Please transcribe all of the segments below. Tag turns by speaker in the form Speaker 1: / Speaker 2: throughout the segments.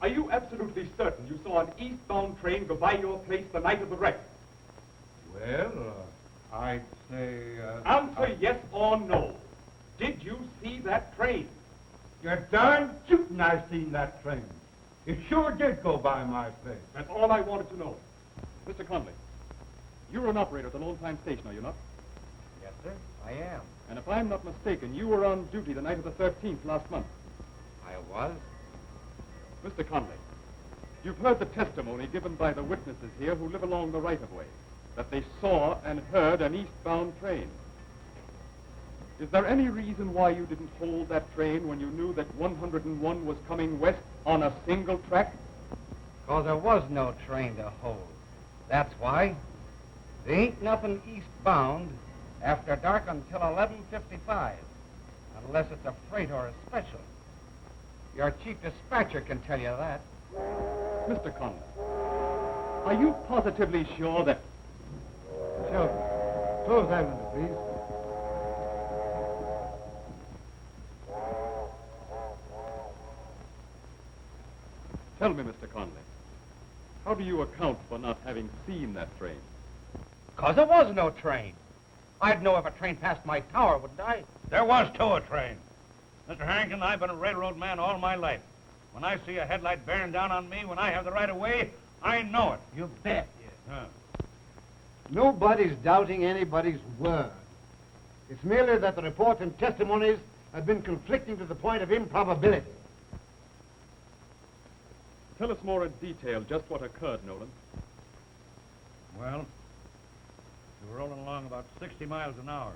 Speaker 1: Are you absolutely certain you saw an eastbound train go by your place the night of the wreck?
Speaker 2: Well, I'd say...
Speaker 1: Answer yes or no. Did you see that train?
Speaker 2: You're darn shooting I've seen that train. It sure did go by my place.
Speaker 1: That's all I wanted to know. Mr. Conley, you're an operator at the Lone Pine Station, are you not?
Speaker 3: Yes, sir, I am.
Speaker 1: And if I'm not mistaken, you were on duty the night of the 13th last month.
Speaker 3: I was.
Speaker 1: Mr. Conley, you've heard the testimony given by the witnesses here who live along the right-of-way, that they saw and heard an eastbound train. Is there any reason why you didn't hold that train when you knew that 101 was coming west on a single track?
Speaker 3: Because there was no train to hold. That's why. There ain't nothing eastbound after dark until 11:55, unless it's a freight or a special. Your chief dispatcher can tell you that.
Speaker 1: Mr. Conley, are you positively sure that...
Speaker 2: Shelby, close that window, please.
Speaker 1: Tell me, Mr. Conley, how do you account for not having seen that train?
Speaker 3: Because there was no train. I'd know if a train passed my tower, wouldn't I?
Speaker 4: There was, too, a train. Mr. Harrington, I've been a railroad man all my life. When I see a headlight bearing down on me when I have the right of way, I know it.
Speaker 3: You bet.
Speaker 4: Huh.
Speaker 5: Nobody's doubting anybody's word. It's merely that the reports and testimonies have been conflicting to the point of improbability.
Speaker 1: Tell us more in detail just what occurred, Nolan.
Speaker 4: Well, we were rolling along about 60 miles an hour.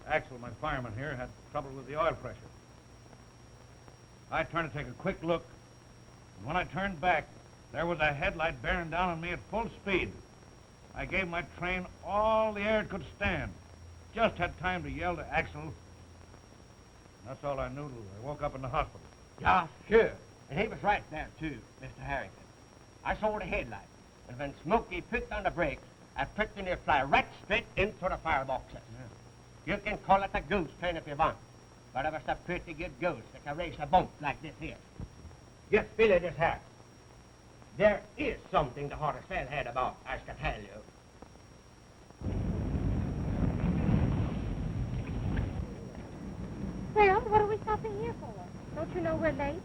Speaker 4: Axel, my fireman here, had trouble with the oil pressure. I turned to take a quick look, and when I turned back, there was a headlight bearing down on me at full speed. I gave my train all the air it could stand. Just had time to yell to Axel. And that's all I knew till I woke up in the hospital.
Speaker 6: Yeah, sure. And he was right there, too, Mr. Harrington. I saw the headlight, and when Smokey picked on the brakes, I picked in it fly right straight into the fireboxes. Yeah. You can call it a ghost train if you want, but it was a pretty good ghost that can raise a bump like this here. Just feel it this here. There is something the horse fell head about, I can tell you.
Speaker 7: Farrell, what are we stopping here for? Don't you know we're late?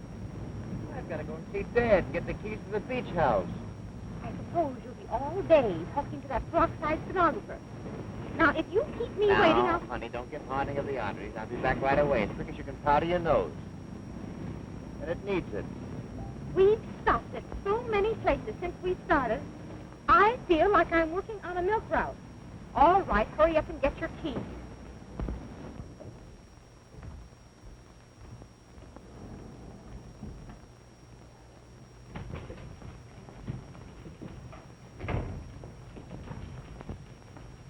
Speaker 3: I've got to go and see Dad and get the keys to the beach house.
Speaker 7: I suppose you'll be all day talking to that peroxide stenographer. Now, if you keep me waiting, I'll...
Speaker 3: honey, don't get haunting of the arteries. I'll be back right away, as quick as you can powder your nose. And it needs it.
Speaker 7: We've stopped at so many places since we started. I feel like I'm working on a milk route. All right, hurry up and get your keys.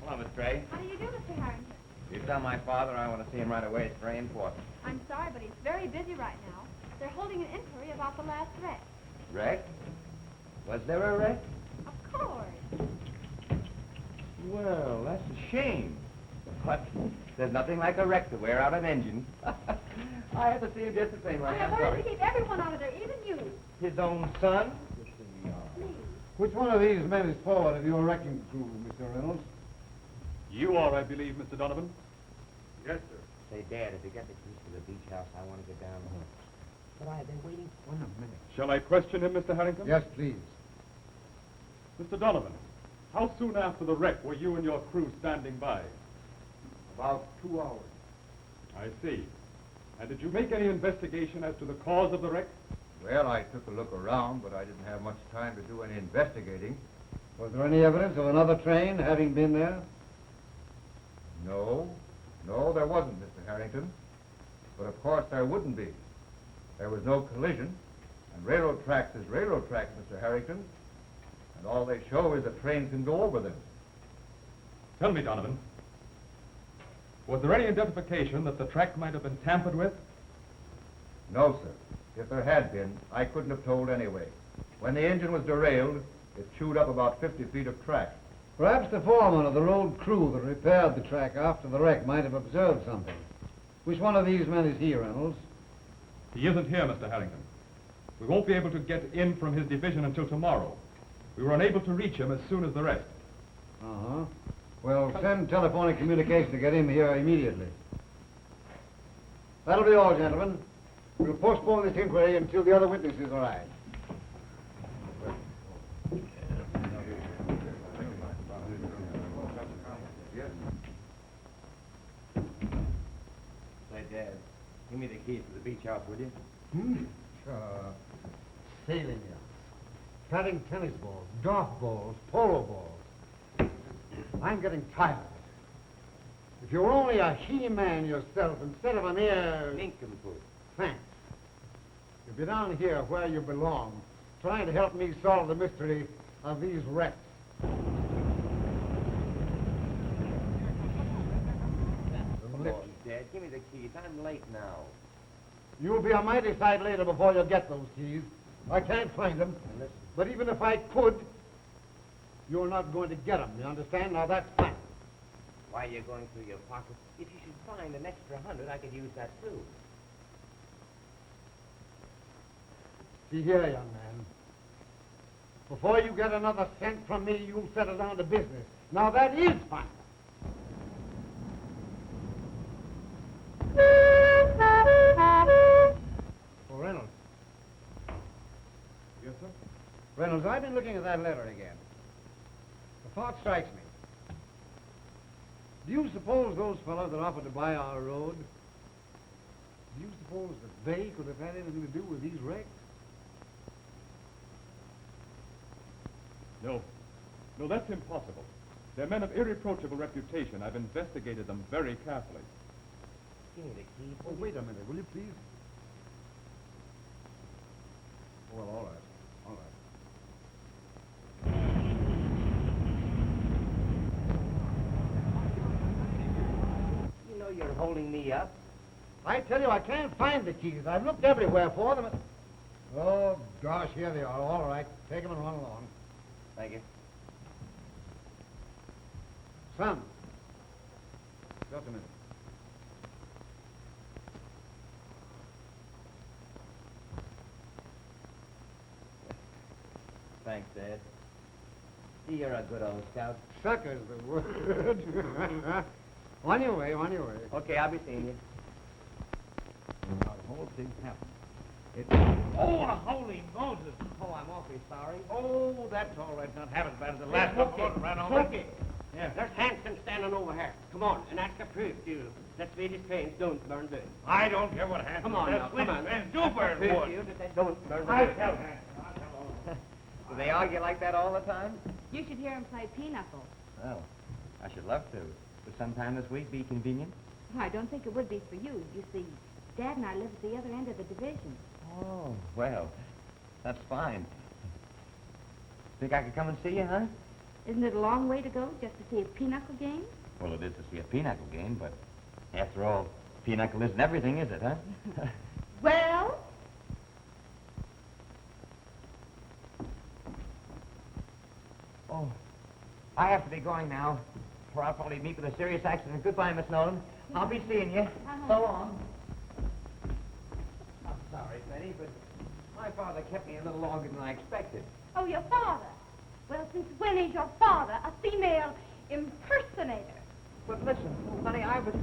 Speaker 3: Hello, Miss Gray.
Speaker 8: How do you do, Mr. Harrington?
Speaker 3: You tell my father I want to see him right away. It's very important.
Speaker 8: I'm sorry, but he's very busy right now. They're holding an inquiry about the last wreck.
Speaker 3: Wreck? Was there a wreck?
Speaker 8: Of course.
Speaker 3: Well, that's a shame. But there's nothing like a wreck to wear out an engine. I have to see him just the same way.
Speaker 8: I have orders to keep everyone out of there, even you.
Speaker 3: His own son?
Speaker 8: Please.
Speaker 5: Which one of these men is forward of your wrecking crew, Mr. Reynolds?
Speaker 1: You are, I believe, Mr. Donovan.
Speaker 2: Yes, sir.
Speaker 3: Say, Dad, if you get the keys to the beach house, I want to get down the hill. But I've been waiting for a minute.
Speaker 1: Shall I question him, Mr. Harrington?
Speaker 5: Yes, please.
Speaker 1: Mr. Donovan, how soon after the wreck were you and your crew standing by?
Speaker 2: About 2 hours.
Speaker 1: I see. And did you make any investigation as to the cause of the wreck?
Speaker 9: Well, I took a look around, but I didn't have much time to do any investigating.
Speaker 5: Was there any evidence of another train having been there?
Speaker 9: No, there wasn't, Mr. Harrington. But of course there wouldn't be. There was no collision, and railroad tracks is railroad tracks, Mr. Harrington. And all they show is that trains can go over them.
Speaker 1: Tell me, Donovan, was there any identification that the track might have been tampered with?
Speaker 9: No, sir. If there had been, I couldn't have told anyway. When the engine was derailed, it chewed up about 50 feet of track.
Speaker 5: Perhaps the foreman of the road crew that repaired the track after the wreck might have observed something. Which one of these men is he, Reynolds?
Speaker 1: He isn't here, Mr. Harrington. We won't be able to get in from his division until tomorrow. We were unable to reach him as soon as the rest.
Speaker 5: Uh-huh. Well, send telephonic communication to get him here immediately. That'll be all, gentlemen. We'll postpone this inquiry until the other witnesses arrive.
Speaker 3: Say, Dad, give me the keys to the beach house, will you?
Speaker 5: Sailing yachts, batting tennis balls, golf balls, polo balls. I'm getting tired of it. If you're only a he-man yourself instead of an air...
Speaker 3: Nincompoop.
Speaker 5: Thanks. You'll be down here where you belong, trying to help me solve the mystery of these wrecks.
Speaker 3: Please, Dad, give me the keys. I'm late now.
Speaker 5: You'll be a mighty sight later before you get those keys. I can't find them. But even if I could, you're not going to get them. You understand? Now, that's fine.
Speaker 3: Why are you going through your pockets? If you should find an extra 100, I could use that, too.
Speaker 5: See here, young man. Before you get another cent from me, you'll settle down to business. Now, that is fine. Oh, Reynolds.
Speaker 1: Yes, sir?
Speaker 5: Reynolds, I've been looking at that letter again. The thought strikes me. Do you suppose those fellows that offered to buy our road, do you suppose that they could have had anything to do with these wrecks?
Speaker 1: No. No, that's impossible. They're men of irreproachable reputation. I've investigated them very carefully.
Speaker 3: Give me the keys.
Speaker 5: Oh, wait a minute, will you please? Well, all right. All right.
Speaker 3: You know you're holding me up.
Speaker 5: I tell you, I can't find the keys. I've looked everywhere for them. Oh, gosh, here they are. All right. Take them and run along.
Speaker 3: Thank you.
Speaker 5: Son. Just a minute.
Speaker 3: Thanks, Dad. You're a good old scout.
Speaker 5: Sucker's the word. On your way, on your way.
Speaker 3: Okay, I'll be seeing you.
Speaker 4: Now, the whole thing happened. Oh, holy Moses.
Speaker 6: Oh, I'm awfully sorry.
Speaker 4: Oh, that's all right. Not half as bad as the last one.
Speaker 6: Smokey.
Speaker 4: Ran over.
Speaker 6: Smokey.
Speaker 4: Yeah.
Speaker 6: There's Hanson standing over here. Come on, and that's the proof, you. That Swedish trains don't burn good.
Speaker 4: I don't care what happens.
Speaker 6: Come on now, come on.
Speaker 4: Trains do burn
Speaker 6: Proof to
Speaker 4: wood.
Speaker 6: you that they don't burn
Speaker 4: I
Speaker 6: good.
Speaker 4: tell Hanson. I tell all.
Speaker 10: Do they argue like that all the time?
Speaker 8: You should hear him play pinochle.
Speaker 10: Well, I should love to. Would sometime this week be convenient?
Speaker 8: Well, I don't think it would be for you. You see, Dad and I live at the other end of the division.
Speaker 10: Oh, well, that's fine. Think I could come and see you, huh?
Speaker 8: Isn't it a long way to go just to see a pinochle game?
Speaker 10: Well, it is to see a pinochle game, but after all, pinochle isn't everything, is it, huh?
Speaker 8: Well,
Speaker 10: Oh, I have to be going now, or I'll probably meet with a serious accident. Goodbye, Miss Nolan. I'll be seeing you. So long. I'm sorry, Betty, but my father kept me a little longer than I expected.
Speaker 7: Oh, your father. Well, since when is your father a female impersonator?
Speaker 10: But listen, honey, I was...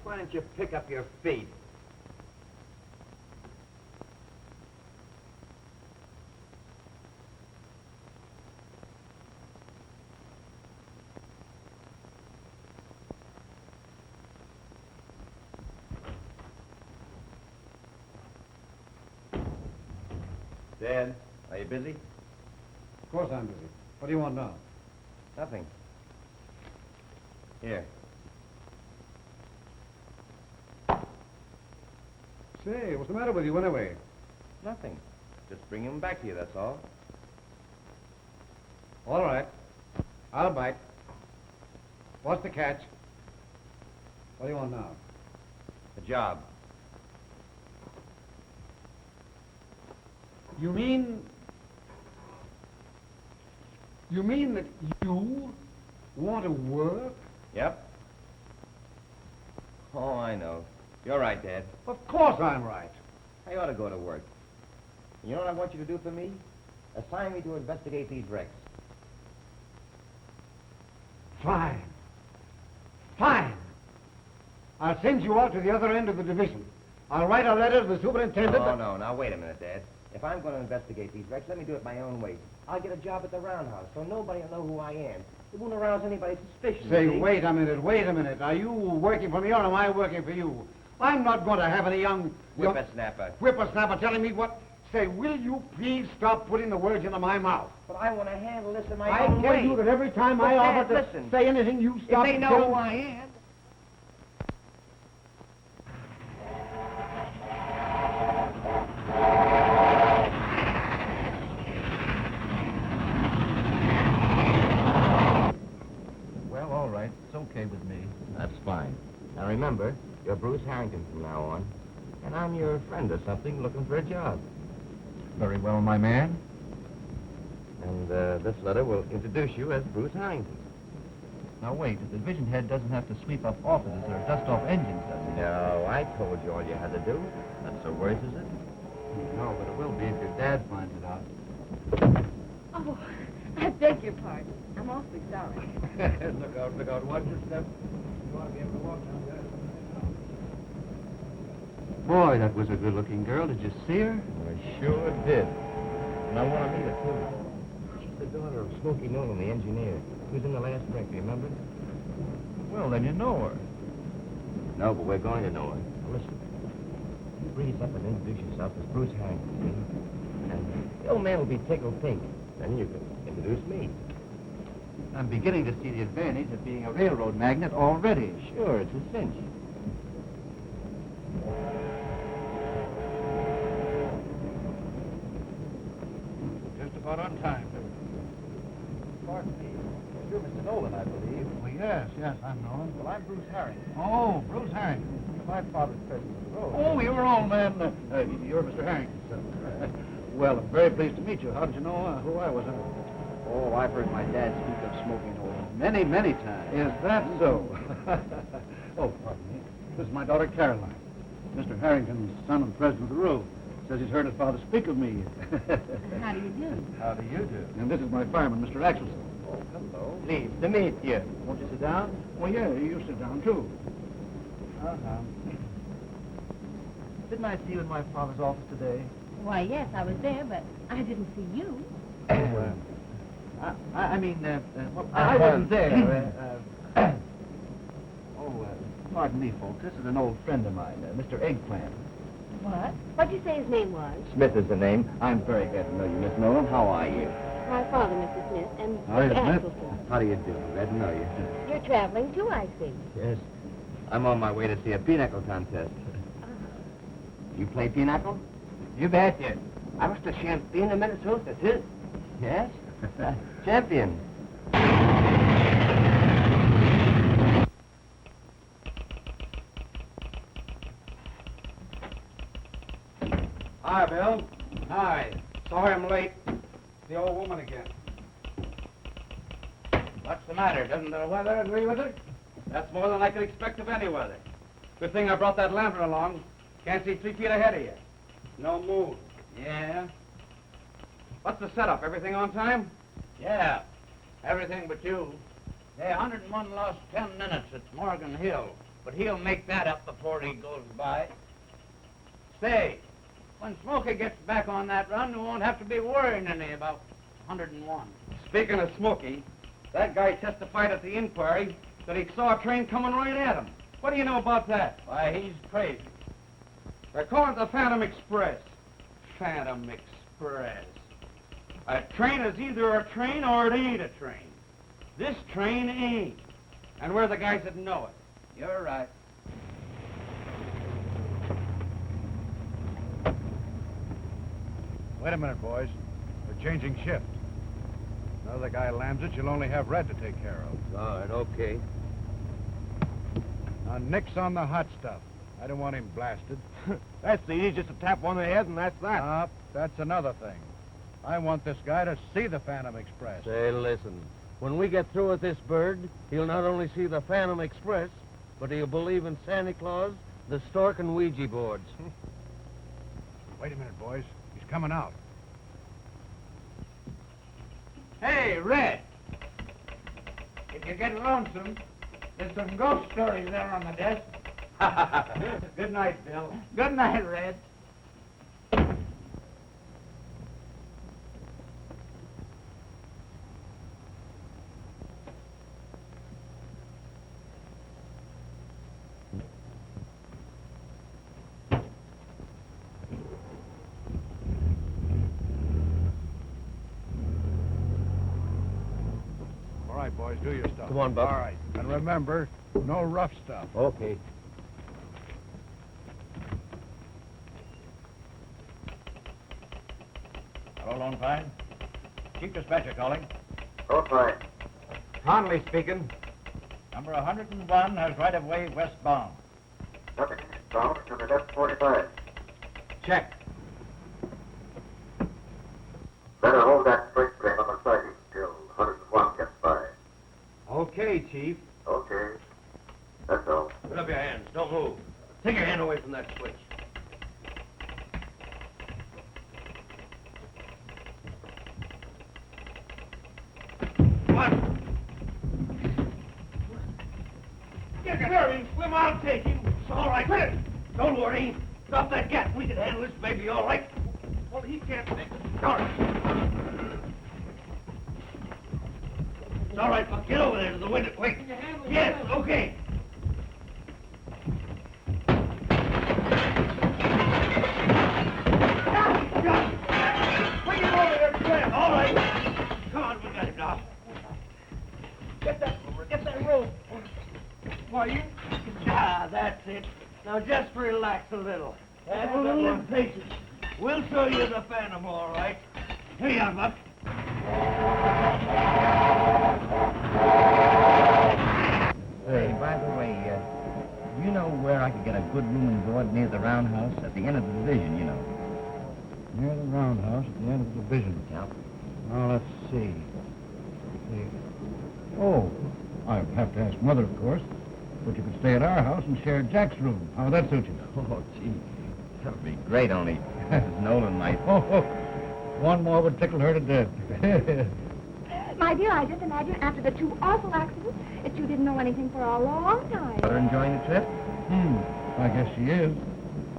Speaker 10: Why don't you pick up your feet? Dad, are you busy?
Speaker 5: Of course I'm busy. What do you want now?
Speaker 10: Nothing. Here.
Speaker 5: Say, what's the matter with you anyway?
Speaker 10: Nothing. Just bring him back to you, that's all.
Speaker 5: All right. I'll bite. What's the catch? What do you want now?
Speaker 10: A job.
Speaker 5: You mean that you want to work?
Speaker 10: Yep. Oh, I know. You're right, Dad.
Speaker 5: Of course I'm right.
Speaker 10: I ought to go to work. You know what I want you to do for me? Assign me to investigate these wrecks.
Speaker 5: Fine. Fine. I'll send you out to the other end of the division. I'll write a letter to the superintendent.
Speaker 10: Oh, no. Now, wait a minute, Dad. If I'm going to investigate these wrecks, let me do it my own way. I'll get a job at the roundhouse, so nobody will know who I am. It won't arouse anybody's suspicion.
Speaker 5: Say,
Speaker 10: you see?
Speaker 5: wait a minute. Are you working for me or am I working for you? I'm not going to have any young whippersnapper telling me what... Say, will you please stop putting the words into my mouth?
Speaker 10: But I want to handle this in my
Speaker 5: I
Speaker 10: own way.
Speaker 5: tell you that every time
Speaker 10: But
Speaker 5: I
Speaker 10: Dad,
Speaker 5: offer to
Speaker 10: listen.
Speaker 5: say anything, you stop...
Speaker 10: If they know who I am... Well, all right. It's okay with me. That's fine. Now, remember, you're Bruce Harrington from now on. And I'm your friend or something looking for a job. Very well, my man. And this letter will introduce you as Bruce Harrington.
Speaker 11: Now, wait. The division head doesn't have to sweep up offices or dust off engines, does he?
Speaker 10: No, I told you all you had to do. Not so worse, is it?
Speaker 11: No, but it will be if your dad finds it out.
Speaker 8: oh, I beg your pardon. I'm awfully sorry.
Speaker 11: Look out. Watch your step. You ought to be able to walk down there. Boy, that was a good-looking girl. Did you see her?
Speaker 10: I sure did. And I want to meet her, too. She's the daughter of Smokey Nolan, the engineer. He was in the last wreck, remember?
Speaker 11: Well, then you know her.
Speaker 10: No, but we're going to know her. Now, listen. You breeze up and introduce yourself as Bruce Harrington, see? And the old man will be tickled pink. Then you can introduce me.
Speaker 11: I'm beginning to see the advantage of being a railroad magnate already.
Speaker 10: Sure, it's a cinch.
Speaker 4: Just about on time.
Speaker 11: Pardon me. You're Mr. Nolan, I believe.
Speaker 4: Well, yes, I'm Nolan.
Speaker 11: Well, I'm Bruce Harrington.
Speaker 4: Oh, Bruce Harrington.
Speaker 11: My father's president of the road.
Speaker 4: Oh, you're old man. You're Mr. Harrington, sir. Well, I'm very pleased to meet you. How did you know who I was?
Speaker 11: Oh, I've heard my dad speak of Smoking Nolan many, many times.
Speaker 4: Is that so? Oh, pardon me. This is my daughter, Caroline. Mr. Harrington's son and president of the road. Says he's heard his father speak of me.
Speaker 8: How do you do?
Speaker 11: How do you do?
Speaker 4: And this is my fireman, Mr. Axelson.
Speaker 11: Oh, hello.
Speaker 10: Pleased to meet you.
Speaker 11: Won't you sit down?
Speaker 4: Well, yeah, you sit down, too.
Speaker 11: Uh-huh. didn't I see you in my father's office today?
Speaker 7: Why, yes, I was there, but I didn't see you.
Speaker 11: I wasn't there. Pardon me, folks. This is an old friend of mine, Mr. Eggplant.
Speaker 7: What? What'd you say his name was?
Speaker 10: Smith is the name. I'm very glad to know you, Miss Nolan. How are you?
Speaker 7: My father, Mr. Smith, and
Speaker 11: How are you,
Speaker 7: Mr.
Speaker 11: Smith?
Speaker 7: Axelson.
Speaker 10: How do you do? Glad to know you.
Speaker 7: You're traveling, too, I see.
Speaker 10: Yes. I'm on my way to see a pinochle contest. You play pinochle?
Speaker 6: You betcha. I was the champion of Minnesota, too.
Speaker 10: Yes? Champion.
Speaker 3: Hi, Bill. Hi. Sorry I'm late. The old woman again. What's the matter? Doesn't the weather agree with her? That's more than I could expect of any weather. Good thing I brought that lantern along. Can't see 3 feet ahead of you. No move. Yeah? What's the setup? Everything on time?
Speaker 6: Yeah, everything but you. Hey, 101 lost 10 minutes at Morgan Hill, but he'll make that up before he goes by. Say, when Smokey gets back on that run, we won't have to be worrying any about 101.
Speaker 3: Speaking of Smokey, that guy testified at the inquiry that he saw a train coming right at him. What do you know about that?
Speaker 6: Why, he's crazy.
Speaker 3: They're calling it the Phantom Express. Phantom Express. A train is either a train or it ain't a train. This train ain't. And we're the guys that know it.
Speaker 6: You're right.
Speaker 4: Wait a minute, boys. We're changing shift. Another guy lambs it, you'll only have Red to take care of.
Speaker 6: All right, okay.
Speaker 4: Now, nix on the hot stuff. I don't want him blasted.
Speaker 6: That's easy, just to tap one of the head, and that's that.
Speaker 4: That's another thing. I want this guy to see the Phantom Express.
Speaker 12: Say, listen. When we get through with this bird, he'll not only see the Phantom Express, but he'll believe in Santa Claus, the stork, and Ouija boards.
Speaker 4: Wait a minute, boys. He's coming out.
Speaker 6: Hey, Red. If you get lonesome, there's some ghost stories there on the desk.
Speaker 3: Good night, Bill.
Speaker 6: Good night, Red.
Speaker 4: All right, boys, do your stuff.
Speaker 12: Come on, Buck.
Speaker 4: All right. And remember, no rough stuff.
Speaker 12: Okay.
Speaker 4: Hello, Lone Pine. Chief Dispatcher calling.
Speaker 9: Oh, fine.
Speaker 5: Conley speaking.
Speaker 4: Number 101 has right-of-way westbound.
Speaker 9: Nothing eastbound to the left 45.
Speaker 5: Check.
Speaker 9: Better hold that freight train on the siding till 101 gets by.
Speaker 5: Okay, Chief.
Speaker 9: Okay. That's all.
Speaker 6: Put up your hands. Don't move. Take your hand away from that switch. What? Get hurry, Slim. I'll take him. It's all right. Quit it. Don't worry. Stop that gas. We can handle this baby all right. Well, he can't take it. All right. It's all right, Buck. Get over there to the window, quick. Yes, okay. Bring him over there, Clem. All right. Come on, we got him now. Get that rope. Why, you? Ah, that's it. Now just relax a little. Have a little patience. We'll show you the Phantom, all right. Here you are, Buck.
Speaker 10: Hey, by the way, do you know where I could get a good room and board near the roundhouse at the end of the division, you know?
Speaker 4: Near the roundhouse at the end of the division.
Speaker 10: Yeah.
Speaker 4: Now, let's see. Oh, I'd have to ask Mother, of course. But you could stay at our house and share Jack's room. How would that suit you?
Speaker 10: Oh, gee. That would be great, only Nolan might...
Speaker 4: One more would tickle her to death.
Speaker 7: My dear, I just imagine after the 2 awful accidents that you didn't know anything for a long time.
Speaker 10: Mother enjoying the trip?
Speaker 4: I guess she is.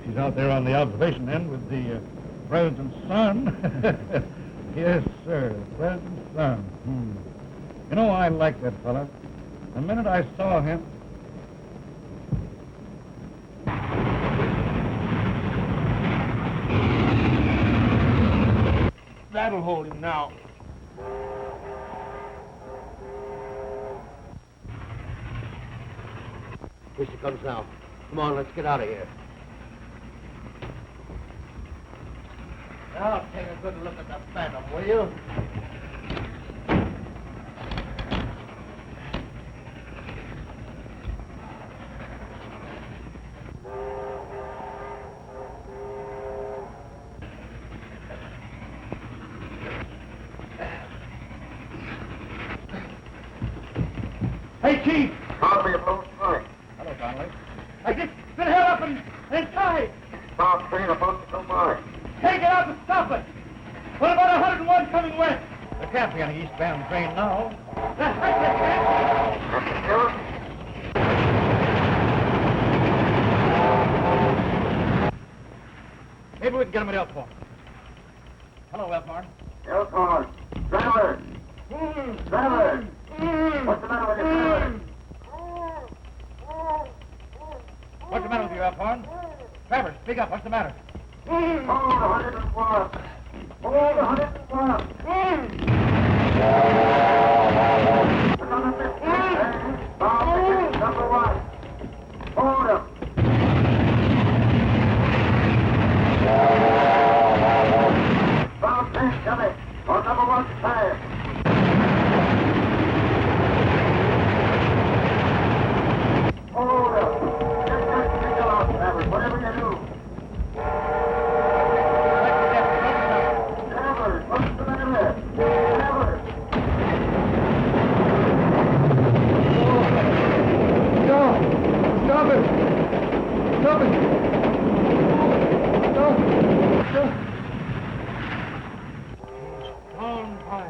Speaker 4: She's out there on the observation end with the president's son. Yes, sir, the president's son. You know, I like that fella. The minute I saw him...
Speaker 12: That'll hold him now.
Speaker 6: Here she comes now. Come on, let's get out of here.
Speaker 12: Now take a good look at the phantom, will you?
Speaker 3: Hey, Chief!
Speaker 5: Copy of Blue Spring.
Speaker 4: Hello, Connolly.
Speaker 3: I just been held up and tied.
Speaker 5: Stop train about to go by.
Speaker 3: Can't get out to stop it. What about 101 coming west?
Speaker 4: There can't be any eastbound train now.
Speaker 3: That's right,
Speaker 5: That's the sheriff.
Speaker 4: Maybe we can get him at Elkhorn. Hello, Elkhorn.
Speaker 5: Elkhorn. Driver. Driver. What's the matter with you, driver?
Speaker 4: What's the matter with you, Elkhorn? Travers, speak up. What's the matter?
Speaker 5: Hold 101. Hold 101. Number 1. Hold him. Bound train coming. On number 1 side. Hold him. Get that signal out, Travers, whatever you do. Travers, what's the matter with? Travers.
Speaker 3: No! Stop it! Stop it! Stop! On by.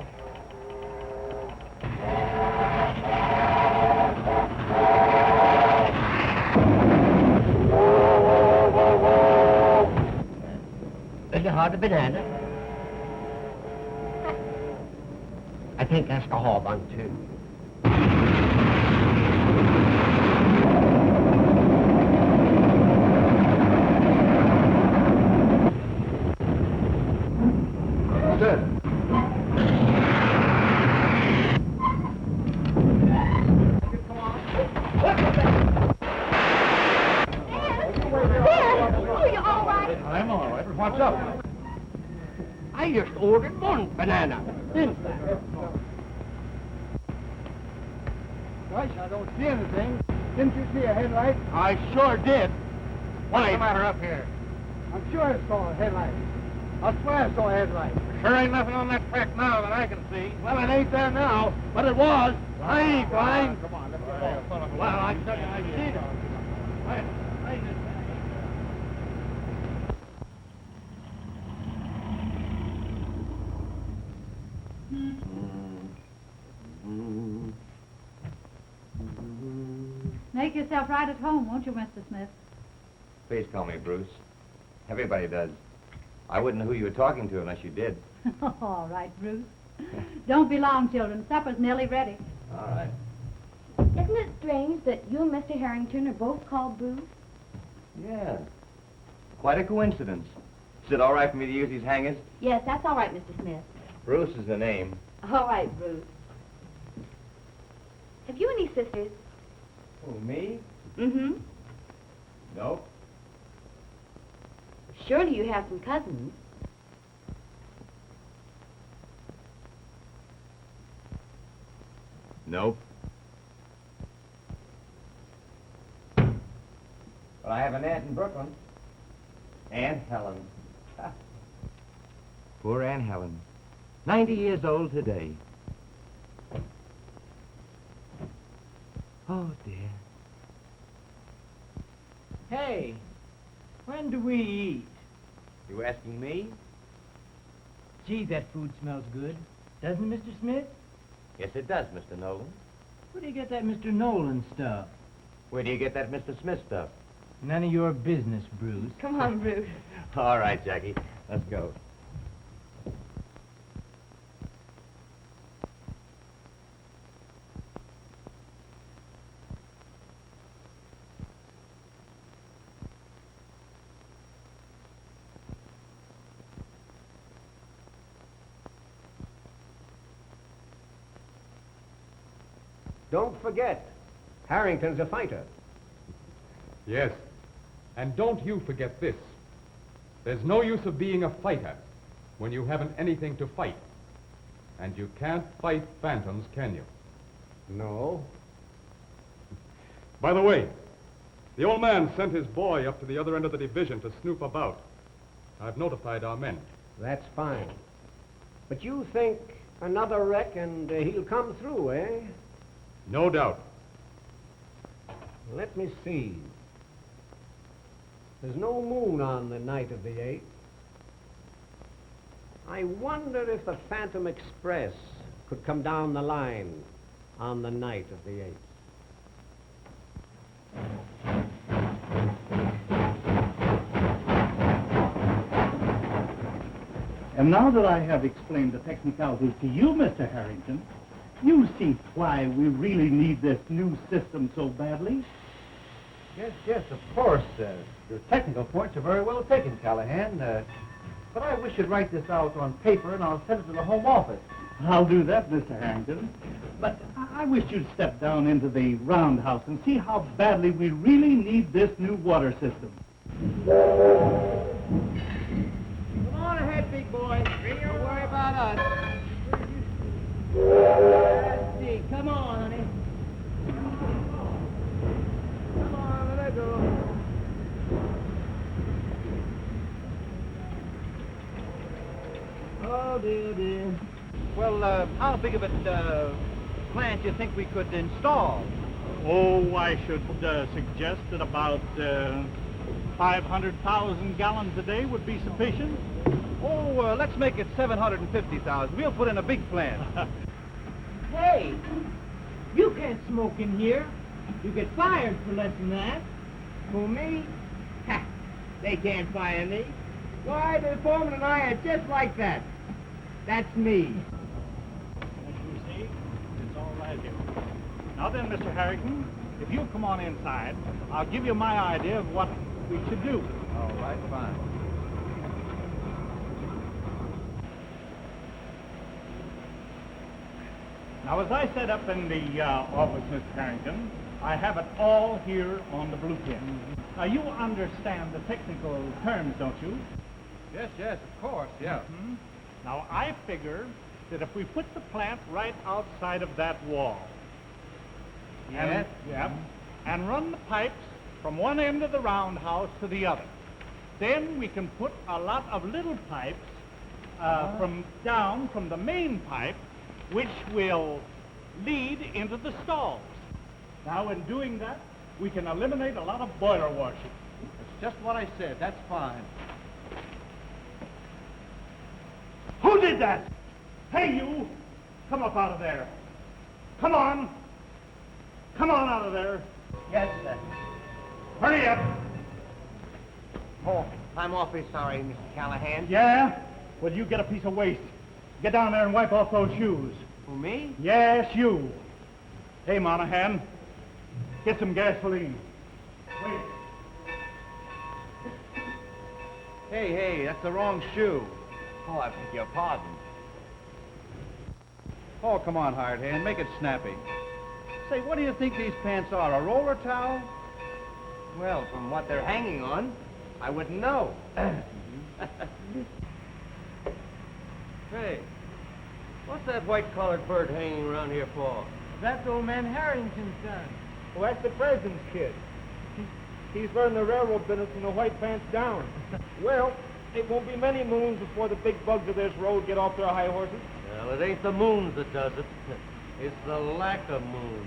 Speaker 6: Is it hard to banana? I think that's the hawbun, too.
Speaker 4: I'm all right, but what's up?
Speaker 6: I just ordered one banana, didn't I?
Speaker 3: Gosh, I don't see anything. Didn't you see a headlight?
Speaker 6: I sure did.
Speaker 4: What's the matter up here?
Speaker 3: I'm sure I saw a headlight. I swear I saw a headlight.
Speaker 4: Sure ain't nothing on that track now that I can see.
Speaker 3: Well, it ain't there now, but it was. I ain't blind.
Speaker 4: Come on, let's go.
Speaker 3: Well, I tell you, I seen it.
Speaker 8: Make yourself right at home, won't you, Mr. Smith?
Speaker 10: Please call me Bruce. Everybody does. I wouldn't know who you were talking to unless you did.
Speaker 8: All right, Bruce. Don't be long, children. Supper's nearly ready.
Speaker 10: All right.
Speaker 7: Isn't it strange that you and Mr. Harrington are both called Bruce?
Speaker 10: Yeah. Quite a coincidence. Is it all right for me to use these hangers?
Speaker 7: Yes, that's all right, Mr. Smith.
Speaker 10: Bruce is the name.
Speaker 7: All right, Bruce. Have you any sisters?
Speaker 10: Oh, me?
Speaker 7: Mm-hmm.
Speaker 10: Nope.
Speaker 7: Surely you have some cousins.
Speaker 10: Nope. But I have an aunt in Brooklyn. Aunt Helen. Poor Aunt Helen. 90 years old today. Oh, dear.
Speaker 13: Hey, when do we eat?
Speaker 10: You asking me?
Speaker 13: Gee, that food smells good. Doesn't it, Mr. Smith?
Speaker 10: Yes, it does, Mr. Nolan.
Speaker 13: Where do you get that Mr. Nolan stuff?
Speaker 10: Where do you get that Mr. Smith stuff?
Speaker 13: None of your business, Bruce.
Speaker 8: Come on, Bruce.
Speaker 6: All right, Jackie. Let's go. Don't forget, Harrington's a fighter.
Speaker 1: Yes. And don't you forget this. There's no use of being a fighter when you haven't anything to fight. And you can't fight phantoms, can you?
Speaker 6: No.
Speaker 1: By the way, the old man sent his boy up to the other end of the division to snoop about. I've notified our men.
Speaker 6: That's fine. But you think another wreck and he'll come through, eh?
Speaker 1: No doubt.
Speaker 6: Let me see. There's no moon on the night of the 8th. I wonder if the Phantom Express could come down the line on the night of the 8th.
Speaker 14: And now that I have explained the technicalities to you, Mr. Harrington, you see why we really need this new system so badly.
Speaker 11: Yes, of course. Your technical points are very well taken, Callahan. But I wish you'd write this out on paper, and I'll send it to the Home Office.
Speaker 14: I'll do that, Mr. Harrington. But I wish you'd step down into the roundhouse and see how badly we really need this new water system.
Speaker 6: Come on ahead, big boy. Don't worry about us. Let's see. Come on, honey. Come on, let go. Oh, dear.
Speaker 11: Well, how big of a plant do you think we could install?
Speaker 14: Oh, I should suggest that about 500,000 gallons a day would be sufficient.
Speaker 11: Oh, let's make it 750,000. We'll put in a big plant.
Speaker 13: Hey, you can't smoke in here. You get fired for less than that.
Speaker 6: Who, me? Ha! They can't fire me. Why, the foreman and I are just like that. That's me.
Speaker 14: As you see, it's all right here. Now then, Mr. Harrington, if you'll come on inside, I'll give you my idea of what we should do.
Speaker 11: All right, fine.
Speaker 14: Now, as I set up in the office, Mr. Harrington, I have it all here on the blueprint. Now, you understand the technical terms, don't you?
Speaker 11: Yes, of course, yeah.
Speaker 14: Mm-hmm. Now, I figure that if we put the plant right outside of that wall,
Speaker 11: Yes?
Speaker 14: and run the pipes from one end of the roundhouse to the other, then we can put a lot of little pipes from the main pipe, which will lead into the stalls. Now, in doing that, we can eliminate a lot of boiler washing.
Speaker 11: That's just what I said. That's fine.
Speaker 14: Who did that? Hey, you! Come up out of there. Come on! Come on out of there.
Speaker 6: Yes, sir.
Speaker 14: Hurry up!
Speaker 6: Oh, I'm awfully sorry, Mr. Callahan.
Speaker 14: Yeah? Well, you get a piece of waste. Get down there and wipe off those shoes.
Speaker 6: Who, me?
Speaker 14: Yes, you. Hey, Monahan, get some gasoline. Wait.
Speaker 11: Hey, that's the wrong shoe.
Speaker 6: Oh, I beg your pardon.
Speaker 11: Oh, come on, hired hand, make it snappy. Say, what do you think these pants are, a roller towel?
Speaker 6: Well, from what they're hanging on, I wouldn't know.
Speaker 11: Hey, what's that white-collared bird hanging around here for?
Speaker 13: That's old man Harrington's son.
Speaker 6: Well, that's the president's kid. He's learned the railroad business from the white pants down. Well, it won't be many moons before the big bugs of this road get off their high horses.
Speaker 11: Well, it ain't the moons that does it. It's the lack of moons.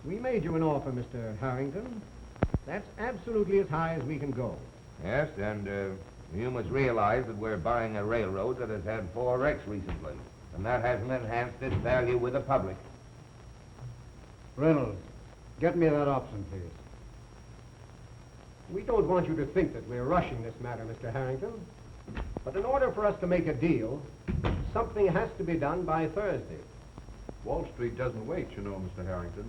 Speaker 6: We made you an offer, Mr. Harrington. That's absolutely as high as we can go.
Speaker 9: Yes, and
Speaker 10: You must realize that we're buying a railroad that has had 4 wrecks recently, and that hasn't enhanced its value with the public.
Speaker 5: Reynolds, get me that option, please.
Speaker 15: We don't want you to think that we're rushing this matter, Mr. Harrington. But in order for us to make a deal, something has to be done by Thursday.
Speaker 9: Wall Street doesn't wait, you know, Mr. Harrington.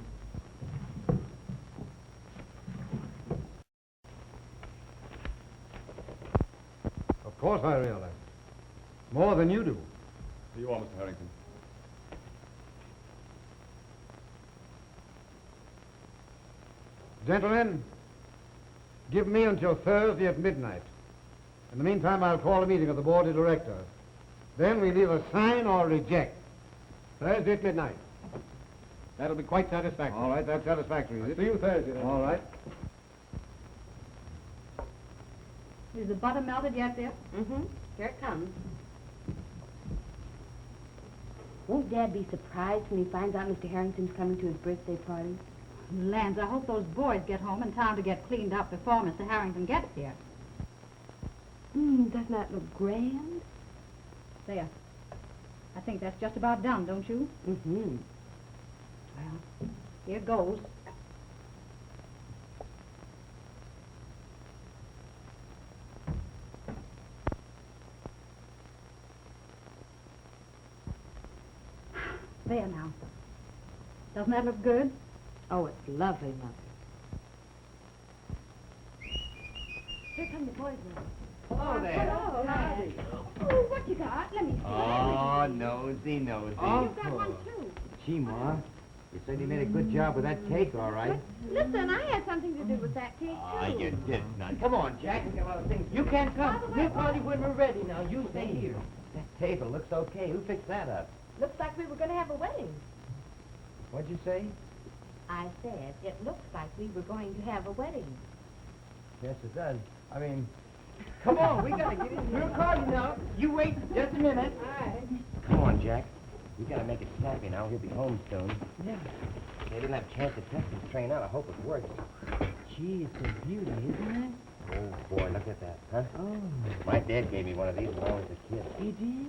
Speaker 5: Of course I realize. More than you do.
Speaker 1: Here you are, Mr. Harrington.
Speaker 5: Gentlemen, give me until Thursday at midnight. In the meantime, I'll call a meeting of the board of directors. Then we'll either sign or reject.
Speaker 15: Thursday at midnight. That'll be quite satisfactory.
Speaker 5: All right, that's satisfactory, is it?
Speaker 15: See you Thursday, then.
Speaker 5: All right.
Speaker 7: Is the butter melted yet, dear? Mm-hmm. Here it comes. Won't Dad be surprised when he finds out Mr. Harrington's coming to his birthday party?
Speaker 16: Lands, I hope those boys get home in time to get cleaned up before Mr. Harrington gets here.
Speaker 7: Doesn't that look grand?
Speaker 16: There. I think that's just about done, don't you?
Speaker 7: Mm-hmm.
Speaker 16: Well, here goes. There now. Doesn't that look good?
Speaker 7: Oh, it's lovely, lovely. Here come the boys now.
Speaker 3: Hello there.
Speaker 7: Hello, howdy. Oh, what you got? Let me see.
Speaker 3: Oh, nosy.
Speaker 7: You've got one, too.
Speaker 3: Gee, Ma, you certainly made a good job with that cake, all right.
Speaker 7: Listen, I had something to do with that cake, too.
Speaker 3: You did not. Come on, Jack. We got a lot of things. You can't come. We'll party when we're ready. Now, you stay here. That table looks okay. Who fixed that up?
Speaker 7: Looks like we were going to have a wedding.
Speaker 3: What'd you say?
Speaker 7: I said, it looks like we were going to have a wedding.
Speaker 3: Yes, it does. I mean, come on. We got to get in. We'll call you now. You wait just a minute.
Speaker 7: All right.
Speaker 3: Come on, Jack. We got to make it snappy now. He'll be home soon. Yeah. They didn't have a chance to test his train out. I hope it works.
Speaker 16: Gee, it's a beauty, isn't it?
Speaker 3: Oh, boy, look at that, huh?
Speaker 16: Oh.
Speaker 3: My dad gave me one of these when I was a kid.
Speaker 16: He did?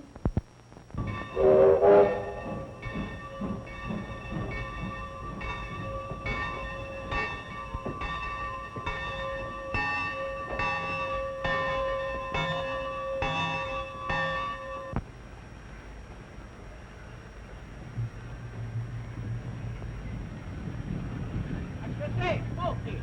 Speaker 6: Hey, Smokey!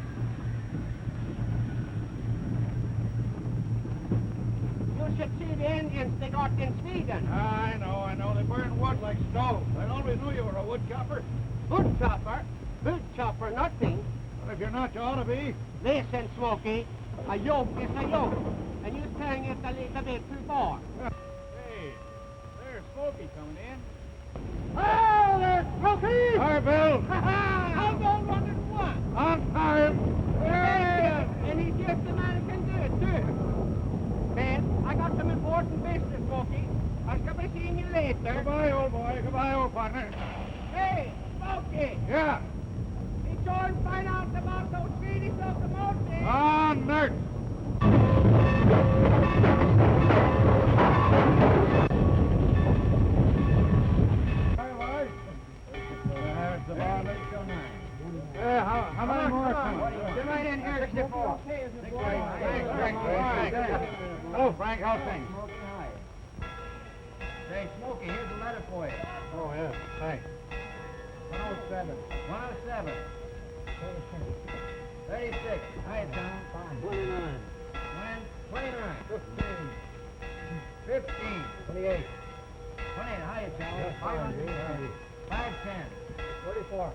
Speaker 6: You should see the Indians they got in Sweden.
Speaker 4: I know. They burn wood like stoves. I always knew you were a wood chopper.
Speaker 6: Wood chopper? Wood chopper, nothing.
Speaker 4: But if you're not, you ought to be.
Speaker 6: Listen, Smokey, a yoke is a yoke, and you're carrying it a little bit too far.
Speaker 4: Hey, there's Smokey coming in.
Speaker 6: Oh, there's Smokey!
Speaker 4: Hi, Bill.
Speaker 6: I'm going running one.
Speaker 4: On time.
Speaker 6: Yeah, and he's just the man who can do it, too. Man, I got some important business, Smokey. I shall be seeing you later.
Speaker 4: Goodbye, old boy. Goodbye, old partner.
Speaker 6: Hey, Smokey!
Speaker 4: Yeah.
Speaker 6: Be sure and find out about those Swedish locomotives.
Speaker 4: On nurse. How many more coming?
Speaker 6: Get right in here, Skipper.
Speaker 3: Hello, Frank. How's things? Say, Smokey, here's a letter for you.
Speaker 5: Oh, yeah. Thanks.
Speaker 3: 107. 107. 36. Hi, Tom.
Speaker 5: 29.
Speaker 3: 29.
Speaker 5: 15.
Speaker 3: 28. 28. Hi, Tom. 500. 510.
Speaker 5: 34.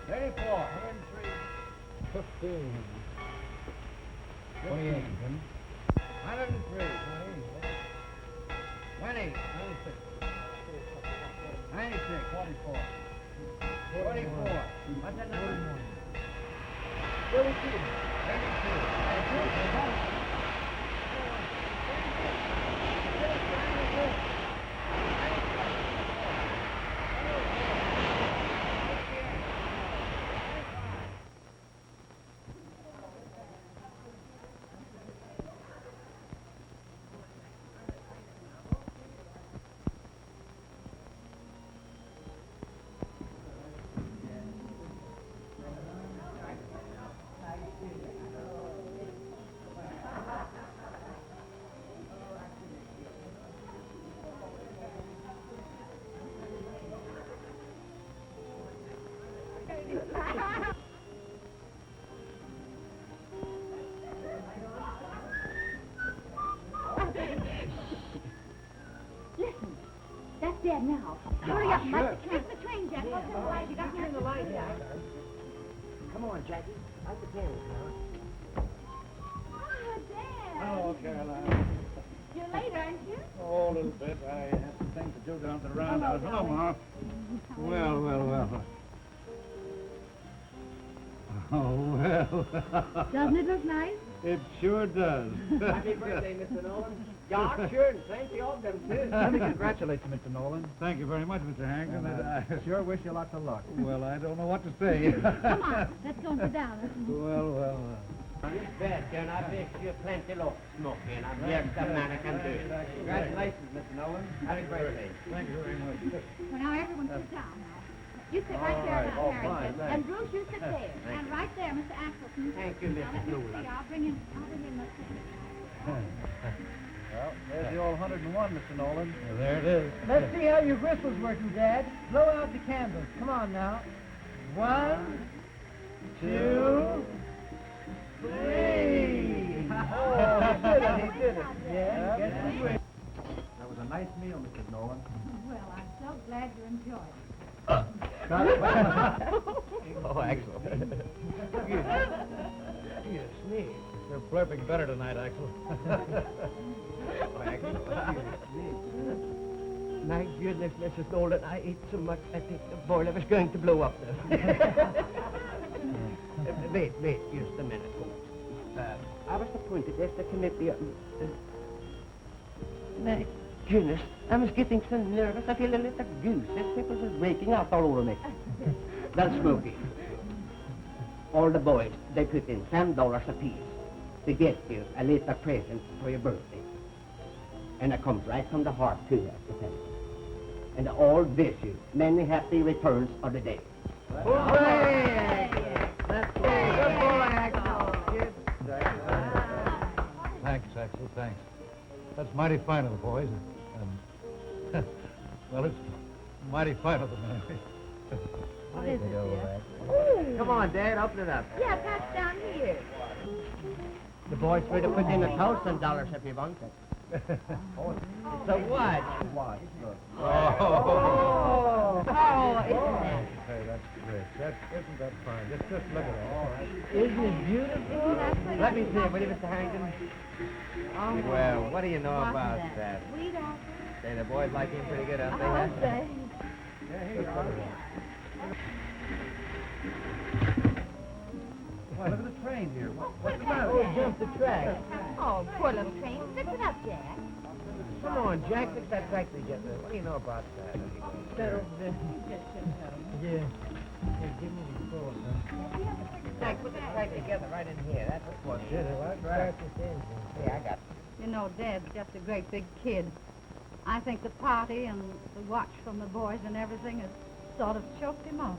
Speaker 3: 34. 103.
Speaker 5: 15.
Speaker 3: 28. 103. 20. 96. 44. 44. What's that number? 32. 32.
Speaker 7: Dad, now. Hurry up and light the train. It's the train, Jack. What's in the light? You got to turn the light down.
Speaker 6: Come on, Jackie. Light the candles now.
Speaker 7: Oh, Dad.
Speaker 4: Hello, Caroline.
Speaker 7: You're late, aren't you?
Speaker 4: Oh, a little bit. I had some things to do down at the roundhouse. Hello, Ma. Well, well, well. Oh, well.
Speaker 7: Doesn't it look nice?
Speaker 4: It sure does.
Speaker 6: Happy birthday, Mr. Nolan. Yeah, sure, and plenty of them, too.
Speaker 11: Let me congratulate you, Mr. Nolan.
Speaker 4: Thank you very much, Mr. Harrington.
Speaker 11: I sure wish you lots of luck.
Speaker 4: Well, I don't know what to say.
Speaker 7: Come on, let's go and sit down.
Speaker 4: Well, well.
Speaker 6: You bet, and I wish you plenty luck, Smokey, and I'm here the man I can do it.
Speaker 11: Congratulations, Mr. Nolan.
Speaker 6: Happy birthday.
Speaker 4: Thank you very much.
Speaker 7: Well, now everyone sit down now. You sit right there now,
Speaker 11: Oh,
Speaker 7: Harrington.
Speaker 11: fine,
Speaker 7: And Bruce, you sit there. And right there, Mr. Axelson.
Speaker 6: Thank you,
Speaker 7: Now, let
Speaker 6: Mrs.
Speaker 7: me
Speaker 6: Nolan.
Speaker 7: see. I'll bring in the
Speaker 11: Well, there's the old 101, Mr. Nolan.
Speaker 4: Well, there it is.
Speaker 13: Let's see how your whistle's working, Dad. Blow out the candles. Come on now. 1, 2, 3. Oh, he did it. Yeah, guess we win.
Speaker 11: That was a nice meal, Mrs. Nolan.
Speaker 7: Well, I'm so glad you enjoyed it.
Speaker 10: Oh, excellent.
Speaker 6: You sneeze.
Speaker 4: You're blurping better tonight, Axel.
Speaker 6: My goodness, Mrs. Nolan, I ate so much I think the boiler was going to blow up now. Wait, just a minute, folks. I was appointed as the committee. My goodness, I was getting so nervous I feel a little goose. These people were breaking out all over me. Well, Smokey, all the boys, they put in $10 apiece to get you a little present for your birthday. And it comes right from the heart, too, I have to tell you. And they all wish you many happy returns of the day.
Speaker 4: Thanks, Axel, thanks. That's mighty fine of the boys. And, well, it's mighty fine of them, anyway.
Speaker 7: What is it, dear?
Speaker 6: Come on, Dad, open it up.
Speaker 7: Yeah, pass down here.
Speaker 6: The boys ready to put in $1,000 if you want it. So what?
Speaker 11: Watch, look.
Speaker 7: Oh, isn't that?
Speaker 4: Hey, that's great. Isn't that fine? Just look at that.
Speaker 6: Isn't it beautiful? Let me see it, will you, Mr. Harrington?
Speaker 10: Well, what do you know
Speaker 7: Wasn't
Speaker 10: about
Speaker 7: that
Speaker 10: that?
Speaker 7: sweet, Arthur?
Speaker 10: Say, the boys like him pretty good, don't they?
Speaker 7: I'll say.
Speaker 11: Why, look at the train here. What's the
Speaker 6: Oh,
Speaker 11: matter?
Speaker 6: jump the track.
Speaker 7: Oh, poor little train. Fix it up, Jack.
Speaker 6: Come on, Jack, fix that track together. What do you know about that? That over there. Yeah. Here, give me the phone, Jack, put the track together right in here. That's what did it. What track? Yeah, I got it.
Speaker 16: You know, Dad's just a great big kid. I think the party and the watch from the boys and everything has sort of choked him up.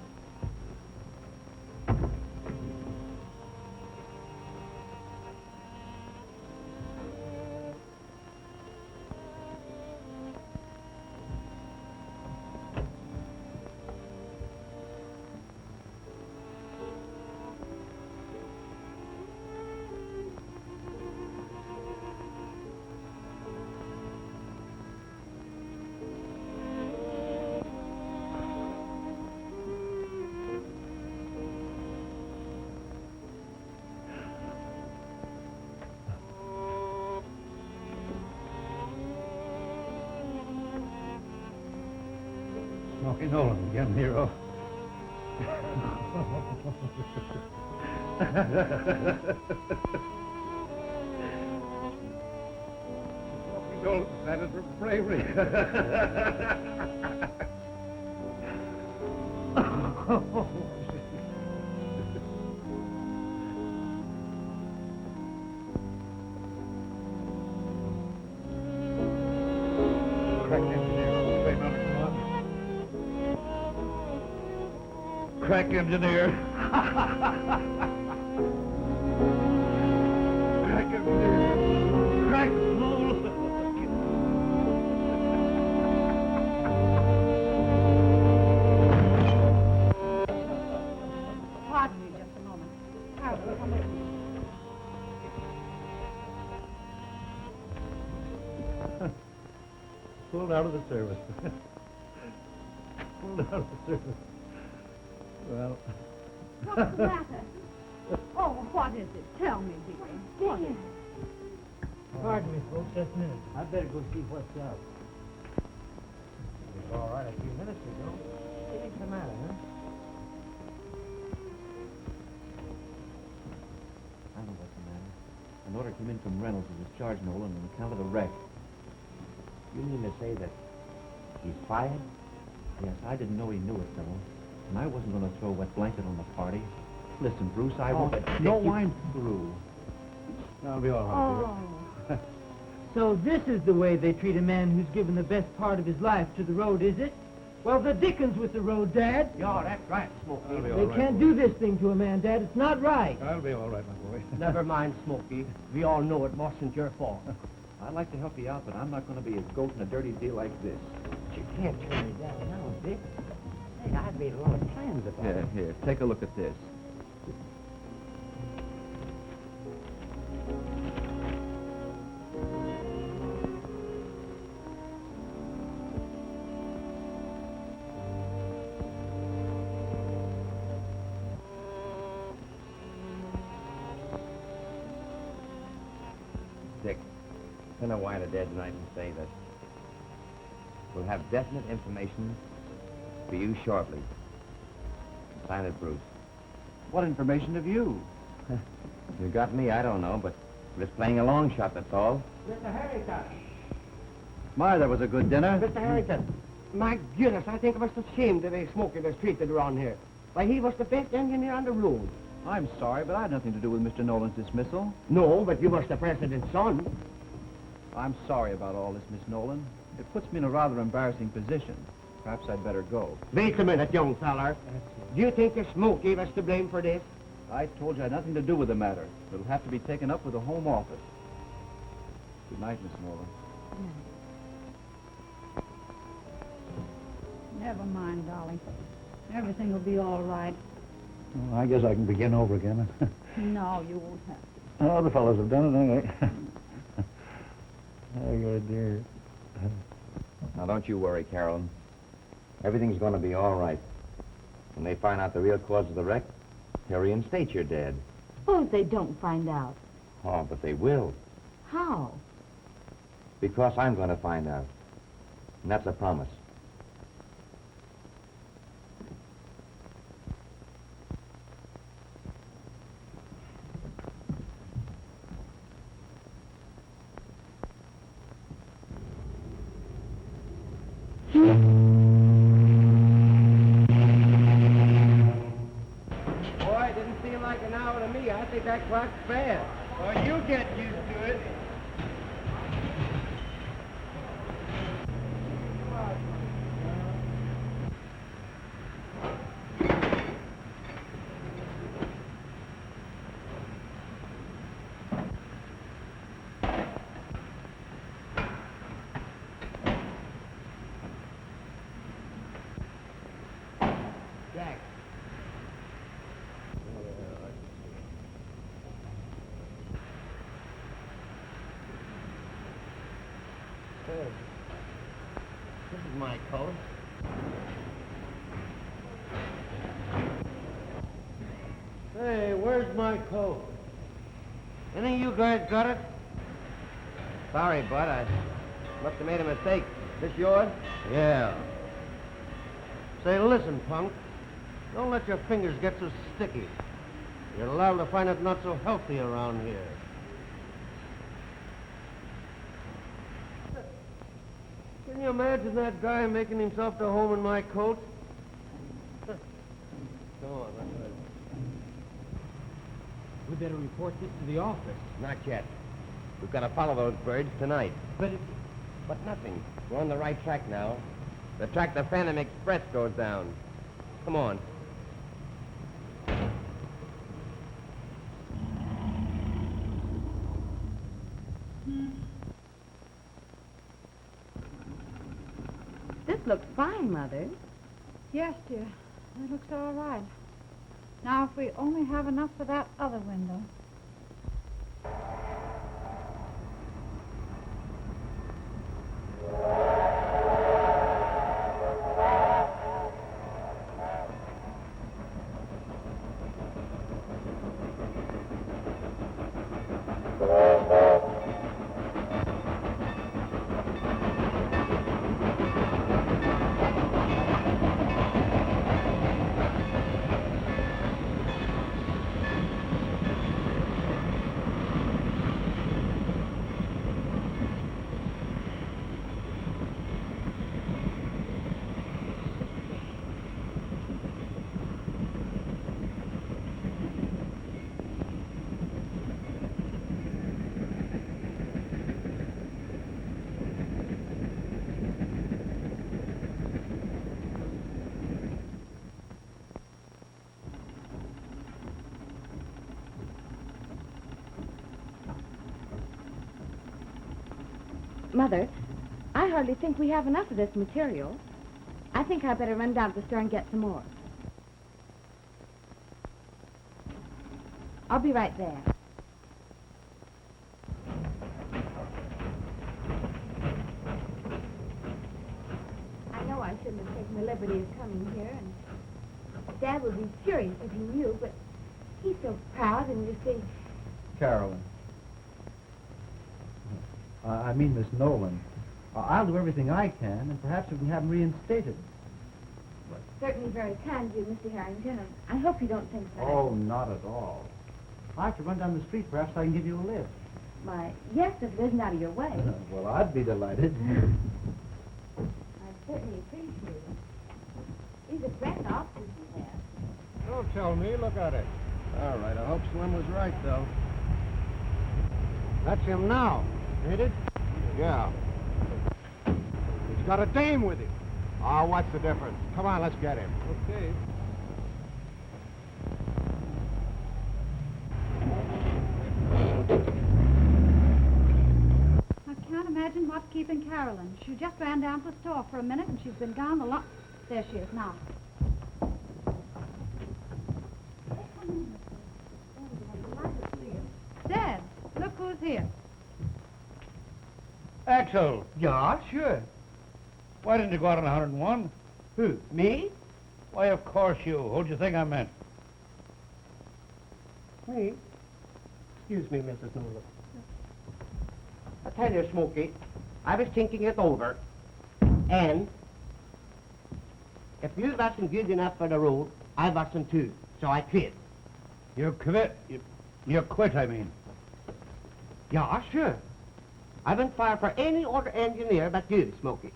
Speaker 4: Smokey Nolan again, hero. Smokey Nolan, that is for bravery. Crack engineer. Crack engineer. Crack fool.
Speaker 16: Pardon me just a moment. Harold, come with me.
Speaker 4: Pulled out of the service.
Speaker 11: Well...
Speaker 16: What's the matter? Oh, what is it? Tell me, dear. What is it?
Speaker 13: Pardon me, folks, just a minute. I'd better go see what's up.
Speaker 11: It was all right a few minutes ago. What ain't the matter, huh?
Speaker 17: I know what's the matter. An order came in from Reynolds to discharge Nolan on account of the wreck.
Speaker 10: You mean to say that he's fired?
Speaker 17: Yes, I didn't know he knew it, though. And I wasn't going to throw a wet blanket on the party. Listen, Bruce, I won't...
Speaker 11: no,
Speaker 17: I'm through.
Speaker 11: I'll be all right,
Speaker 13: Oh. So this is the way they treat a man who's given the best part of his life to the road, is it? Well, the dickens with the road, Dad.
Speaker 6: Yeah, that's right, Smokey.
Speaker 13: They can't do this thing to a man, Dad. It's not right.
Speaker 11: I'll be all right, my boy.
Speaker 6: Never mind, Smokey. We all know it wasn't your fault.
Speaker 17: I'd like to help you out, but I'm not going to be a goat in a dirty deal like this.
Speaker 6: But you can't turn me down now, Dick. Hey, I've made a lot of plans about it.
Speaker 17: Here, take a look at this.
Speaker 10: Dick, send a wire to Dad tonight and say that we'll have definite information for you shortly. Sign it, Bruce.
Speaker 17: What information have you?
Speaker 10: You got me, I don't know, but we're just playing a long shot, that's all.
Speaker 6: Mr. Harrington!
Speaker 17: My, that was a good dinner.
Speaker 6: Mr. Harrington! My goodness, I think it was a shame the way Smokey was treated around here. Why, he was the best engineer on the road.
Speaker 17: I'm sorry, but I had nothing to do with Mr. Nolan's dismissal.
Speaker 6: No, but you was the president's son.
Speaker 17: I'm sorry about all this, Miss Nolan. It puts me in a rather embarrassing position. Perhaps I'd better go.
Speaker 6: Wait a minute, young feller. Do you think the Smokey was to blame for this?
Speaker 17: I told you I had nothing to do with the matter. It'll have to be taken up with the Home Office. Good night, Miss Nolan.
Speaker 16: Never mind, darling. Everything will be all right.
Speaker 11: Well, I guess I can begin over again.
Speaker 16: No, you won't have to.
Speaker 11: Oh, the fellows have done it anyway. Oh, you're a dear.
Speaker 10: Now, don't you worry, Carolyn. Everything's going to be all right. When they find out the real cause of the wreck, they'll reinstate your dad.
Speaker 7: Suppose they don't find out.
Speaker 10: Oh, but they will.
Speaker 7: How?
Speaker 10: Because I'm going to find out. And that's a promise.
Speaker 6: Boy, it didn't seem like an hour to me. I think that clock's fast.
Speaker 13: Well, you get used to it.
Speaker 6: Jack. This is my coat. Hey, where's my coat? Any of you guys got it?
Speaker 10: Sorry, Bud. I must have made a mistake. This yours?
Speaker 6: Yeah. Say, listen, punk. Don't let your fingers get so sticky. You're liable to find it not so healthy around here. Can you imagine that guy making himself to home in my coat? Go on, that's right.
Speaker 13: We better report this to the office.
Speaker 10: Not yet. We've got to follow those birds tonight.
Speaker 13: But
Speaker 10: nothing. We're on the right track now. The track the Phantom Express goes down. Come on.
Speaker 7: This looks fine, Mother.
Speaker 16: Yes, dear. It looks all right. Now, if we only have enough for that other window.
Speaker 7: Mother, I hardly think we have enough of this material. I think I better run down to the store and get some more. I'll be right there. I know I shouldn't have taken the liberty of coming here, and Dad would be furious if he knew, but he's so proud, and you see...
Speaker 11: Carolyn. I mean, Miss Nolan. I'll do everything I can, and perhaps we can have him reinstated.
Speaker 7: Well, certainly very kind of you, Mr. Harrington, and I hope you don't think that.
Speaker 11: Oh, not at all. If I could run down the street, perhaps I can give you a lift.
Speaker 7: Why, yes, if it isn't out of your way.
Speaker 11: Well, I'd be delighted.
Speaker 7: I certainly appreciate it. These are grand officers you have.
Speaker 10: Don't tell me. Look at it. All right. I hope Slim was right, though.
Speaker 5: That's him now, ain't it?
Speaker 10: Yeah.
Speaker 5: He's got a dame with him. Oh, what's the difference? Come on, let's get him.
Speaker 10: Okay.
Speaker 16: I can't imagine what's keeping Carolyn. She just ran down to the store for a minute, and she's been gone a lot. There she is now. Dad, look who's here.
Speaker 4: Axel,
Speaker 6: Yeah, sure.
Speaker 4: why didn't you go out on 101?
Speaker 6: Who, me?
Speaker 4: Why, of course you. Who'd you think I meant?
Speaker 6: Me? Excuse me, Mrs. Nolan. I tell you, Smokey, I was thinking it over, and if you wasn't good enough for the road, I wasn't too, so I quit.
Speaker 4: You quit? You quit, I mean.
Speaker 6: Yeah, sure. I wouldn't fire for any other engineer but you, Smokey.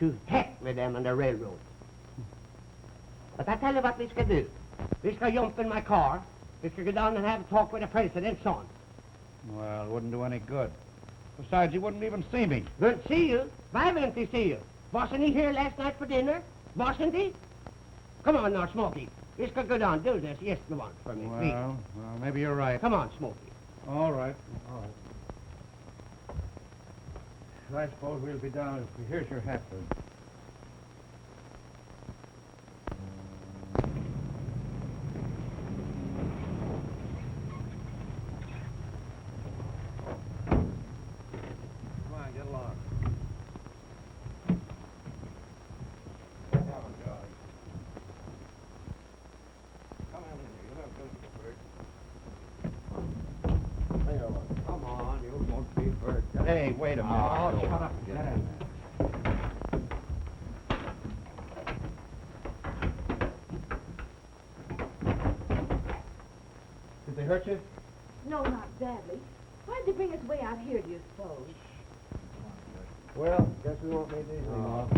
Speaker 6: To heck with them on the railroad. But I tell you what we could do. We could jump in my car. We could go down and have a talk with the president's son.
Speaker 4: Well, it wouldn't do any good. Besides, he wouldn't even see me.
Speaker 6: Wouldn't see you? Why wouldn't he see you? Wasn't he here last night for dinner? Wasn't he? Come on now, Smokey. We could go down and do this. Yes, go on for me, please.
Speaker 4: Well, maybe you're right.
Speaker 6: Come on, Smokey.
Speaker 4: All right. I suppose we'll be down. Here's your hat, then. Come on, get along. Come on in here. You'll have business first.
Speaker 5: Come on, you won't be hurt.
Speaker 4: Hey, wait a minute.
Speaker 5: Oh,
Speaker 4: shut up. Get in there.
Speaker 11: Did they hurt you?
Speaker 7: No, not badly. Why'd they bring us way out here, do you suppose?
Speaker 5: Well, guess we won't need these anymore.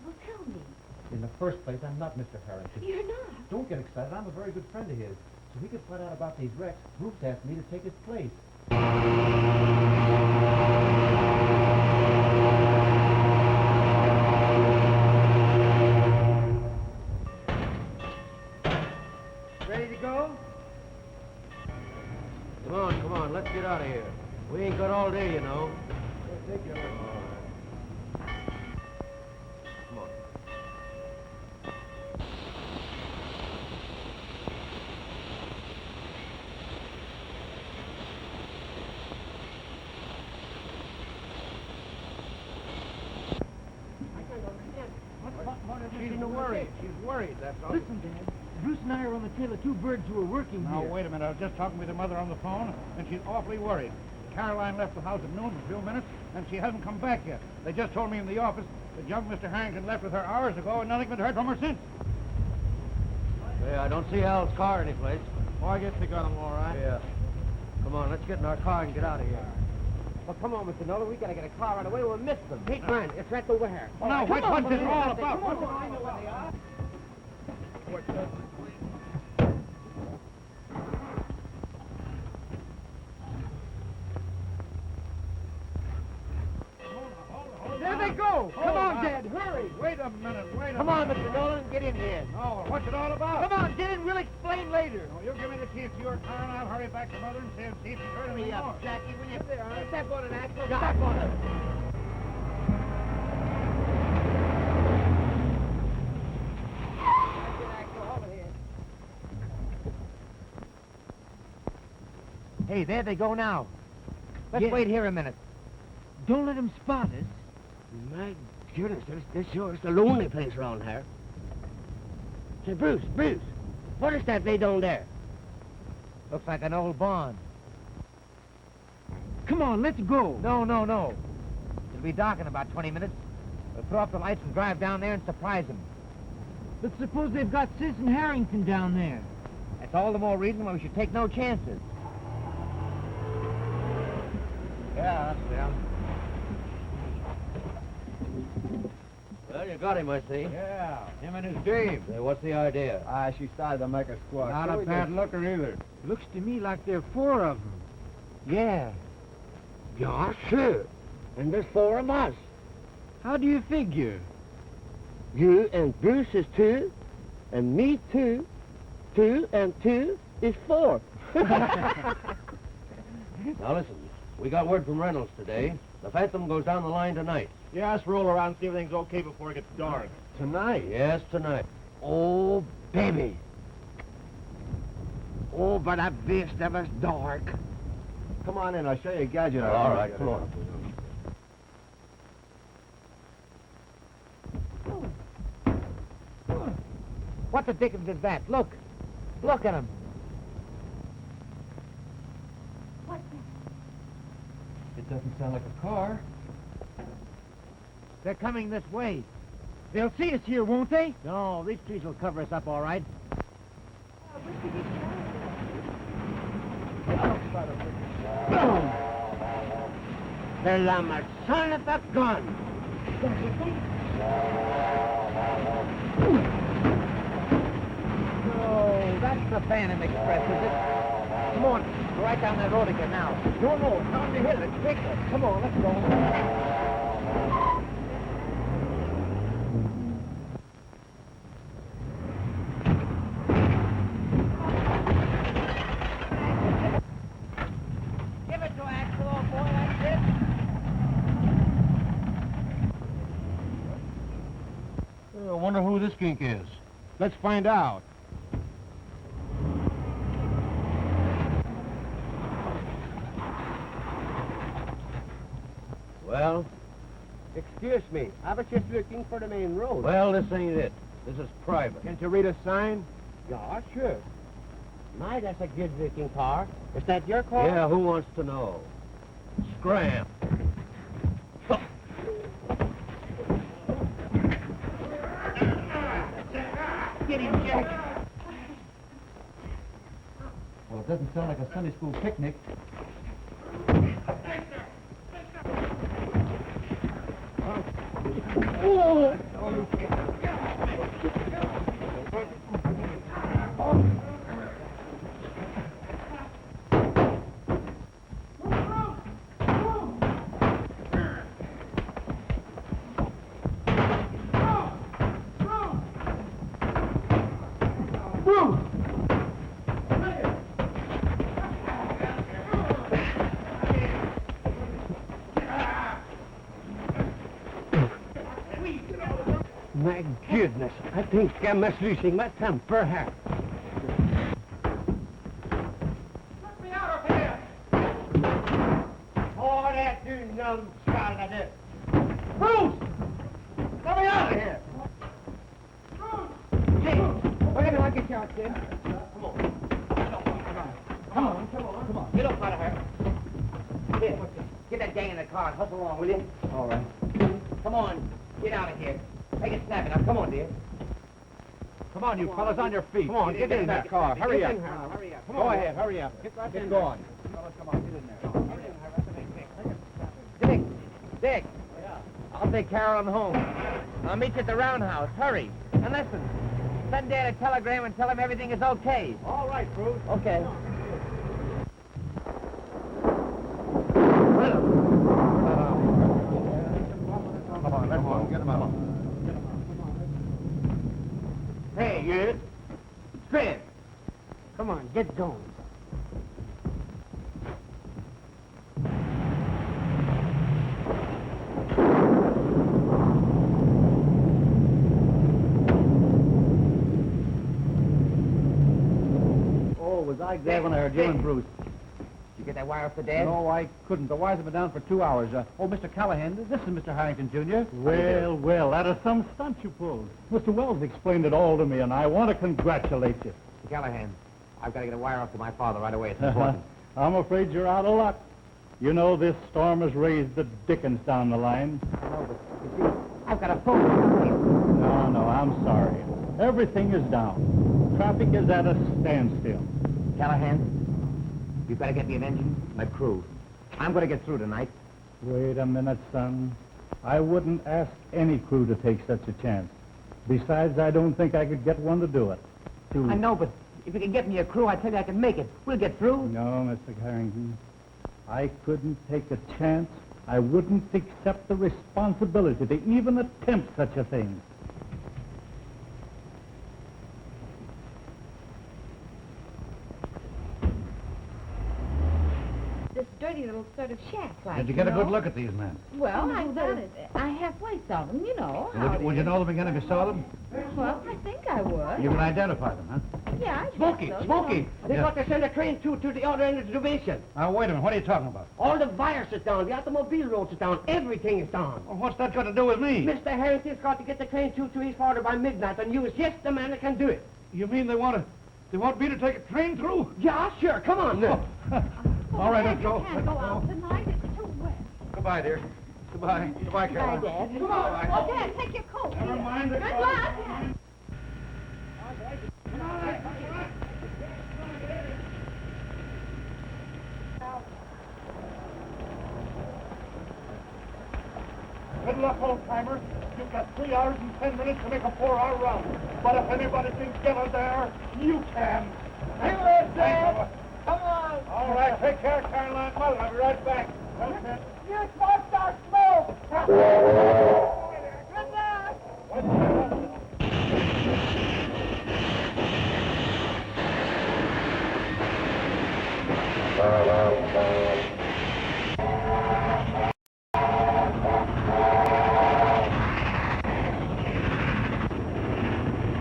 Speaker 7: Well, tell me.
Speaker 11: In the first place, I'm not Mr. Harrington.
Speaker 7: You're not.
Speaker 11: Don't get excited. I'm a very good friend of his. So he could find out about these wrecks. Bruce asked me to take his place.
Speaker 6: Ready to go? Come on, let's get out of here. We ain't got all day, you know.
Speaker 5: Take your
Speaker 6: Come on. She's in a worry. She's worried, that's all.
Speaker 13: Listen, Dad. Bruce and I are on the tail of two birds who are working
Speaker 4: Now,
Speaker 13: here.
Speaker 4: wait a minute. I was just talking with your mother on the phone, and she's awfully worried. Caroline left the house at noon for a few minutes, and she hasn't come back yet. They just told me in the office that young Mr. Harrington left with her hours ago, and nothing's been heard from her since.
Speaker 6: Yeah, I don't see Al's car anyplace.
Speaker 5: Oh, I guess they got him all right.
Speaker 6: Yeah. Come on, let's get in our car and get out of here. Well, come on, Mr. Nolan. We gotta get a car right away. We'll miss them. Take mine. It's right over here.
Speaker 4: Well, now, what's this all about?
Speaker 6: Come on, I know where they are.
Speaker 13: There they go! go! Come on, Dad, hurry!
Speaker 4: Wait a minute, wait a
Speaker 13: Come
Speaker 4: minute.
Speaker 13: on, Mr. Nolan, get in here.
Speaker 4: Oh, what's it all about?
Speaker 13: Come on, get in, we'll explain later.
Speaker 4: Oh, you give me the keys to your car, and I'll hurry back to Mother and see if she's heard
Speaker 13: Hurry
Speaker 4: anything more.
Speaker 13: up, Jackie, will you? Step on it, Axel. Step on it. Hey, there they go now. Let's wait here a minute. Don't let them spot us.
Speaker 6: My goodness, this sure is the lonely place around here. Say, Bruce, what is that laid down there?
Speaker 13: Looks like an old barn. Come on, let's go. No. It'll be dark in about 20 minutes. We'll throw up the lights and drive down there and surprise them. But suppose they've got Sis and Harrington down there. That's all the more reason why we should take no chances.
Speaker 12: Yeah. Well, you got him, I see.
Speaker 11: Yeah, him and his dame.
Speaker 12: Say, what's the idea?
Speaker 11: She started to make a squawk.
Speaker 12: Not a bad
Speaker 11: looker either.
Speaker 13: Looks to me like there are 4 of them.
Speaker 6: Yeah, sure. And there's 4 of us.
Speaker 13: How do you figure?
Speaker 6: You and Bruce is 2, and me 2. 2 and 2 is 4.
Speaker 12: Now listen, we got word from Reynolds today. The Phantom goes down the line tonight.
Speaker 14: Yeah, let's roll around and see if everything's okay before it gets dark.
Speaker 12: Tonight? Yes, tonight.
Speaker 6: Oh, baby. Oh, but that beast of us dark.
Speaker 11: Come on in, I'll show you a gadget.
Speaker 12: All right, come on.
Speaker 13: What the dickens is that? Look at him.
Speaker 7: What's that?
Speaker 11: It doesn't sound like a car.
Speaker 13: They're coming this way. They'll see us here, won't they? No, these trees will cover us up all right.
Speaker 6: The llama son of a gun.
Speaker 13: Oh, that's the Phantom Express, is it? Come on, go right down that road again now. No, down the hill, it's quicker. Come on, let's go. Give it to Axel, old boy, like this.
Speaker 12: I wonder who this gink is.
Speaker 11: Let's find out.
Speaker 12: Well?
Speaker 6: Excuse me, I was just looking for the main road.
Speaker 12: Well, this ain't it. This is private.
Speaker 11: Can't you read a sign?
Speaker 6: Yeah, sure. My, that's a good-looking car. Is that your car?
Speaker 12: Yeah, who wants to know? Scram.
Speaker 13: Get him, Jack.
Speaker 11: Well, it doesn't sound like a Sunday school picnic.
Speaker 6: My goodness, I think I'm just losing my temper here.
Speaker 13: Let me out of here!
Speaker 6: Oh, that do numbskull of this.
Speaker 13: Bruce! Let me out of here! Bruce! Hey, wait till I get you out, kid. Come on. Get up out of here. Here, get that gang in the car and hustle along, will you?
Speaker 11: All right.
Speaker 13: Come on, get out of here. Make it snappy now. Come on, dear.
Speaker 11: Come on, you fellas, on your feet.
Speaker 13: Come on, get in that
Speaker 11: car. Hurry up.
Speaker 13: Hurry up.
Speaker 11: Go ahead, hurry up. Get going.
Speaker 13: Fellas, come on, get in there. Dick. Yeah. I'll take Carolyn home. I'll meet you at the roundhouse. Hurry. And listen, send Dad a telegram and tell him everything is okay.
Speaker 11: All right, Bruce.
Speaker 13: Okay. Come on, let's
Speaker 11: Come on, get him out.
Speaker 6: Hey, you. Fred.
Speaker 5: Come on, get going.
Speaker 11: Oh, was I glad when I heard you and Bruce?
Speaker 13: Did you get that wire off the dad?
Speaker 11: No, I couldn't. The wires have been down for 2 hours. Mr. Callahan, this is Mr. Harrington, Jr.
Speaker 14: Well, that is some stunt you pulled. Mr. Wells explained it all to me, and I want to congratulate you.
Speaker 13: Callahan, I've got to get a wire off to my father right away. It's important.
Speaker 14: I'm afraid you're out of luck. You know, this storm has raised the dickens down the line.
Speaker 13: No, but you see, I've got a phone down here.
Speaker 14: No, I'm sorry. Everything is down. Traffic is at a standstill.
Speaker 13: Callahan, you've got to get me an engine and a crew. I'm going to get through tonight.
Speaker 14: Wait a minute, son. I wouldn't ask any crew to take such a chance. Besides, I don't think I could get one to do it.
Speaker 13: I know, but if you can get me a crew, I tell you I can make it. We'll get through.
Speaker 14: No, Mr. Harrington. I couldn't take a chance. I wouldn't accept the responsibility to even attempt such a thing.
Speaker 7: This dirty little sort of shack, like.
Speaker 4: Did you get a good look at these men?
Speaker 7: Well, I halfway saw them, you know.
Speaker 4: Would you know them again if you saw them?
Speaker 7: Well, I think I would.
Speaker 4: You can identify them, huh?
Speaker 7: Yeah, I guess
Speaker 6: Smokey,
Speaker 7: so, you
Speaker 6: Smokey.
Speaker 7: know.
Speaker 6: They got to send a train to the other end of the division.
Speaker 4: Now, wait a minute. What are you talking about?
Speaker 6: All the wires is down. The automobile roads is down. Everything is down.
Speaker 4: Well, what's that got to do with me?
Speaker 6: Mr. Harrington's got to get the train to his father by midnight, and you is just the man that can do it.
Speaker 4: You mean they want me to take a train through?
Speaker 6: Yeah, sure. Come on, now.
Speaker 4: All right,
Speaker 7: Dad,
Speaker 4: let's go.
Speaker 7: You can't go out tonight. It's too wet.
Speaker 4: Goodbye, dear. Goodbye. Goodbye,
Speaker 7: Bye,
Speaker 4: Carol.
Speaker 7: Dad.
Speaker 6: Come on.
Speaker 7: Oh, Dad, take your coat.
Speaker 4: Never mind the
Speaker 7: Good
Speaker 4: coat.
Speaker 7: luck.
Speaker 14: Good luck, old-timer. You've got 3 hours and 10 minutes to make a 4-hour run. But if anybody can get her there, you can.
Speaker 6: Here it is, Dad. Come on.
Speaker 14: All right, take care, Caroline. Mother, I'll be right back.
Speaker 6: You smoked our smoke. Good luck.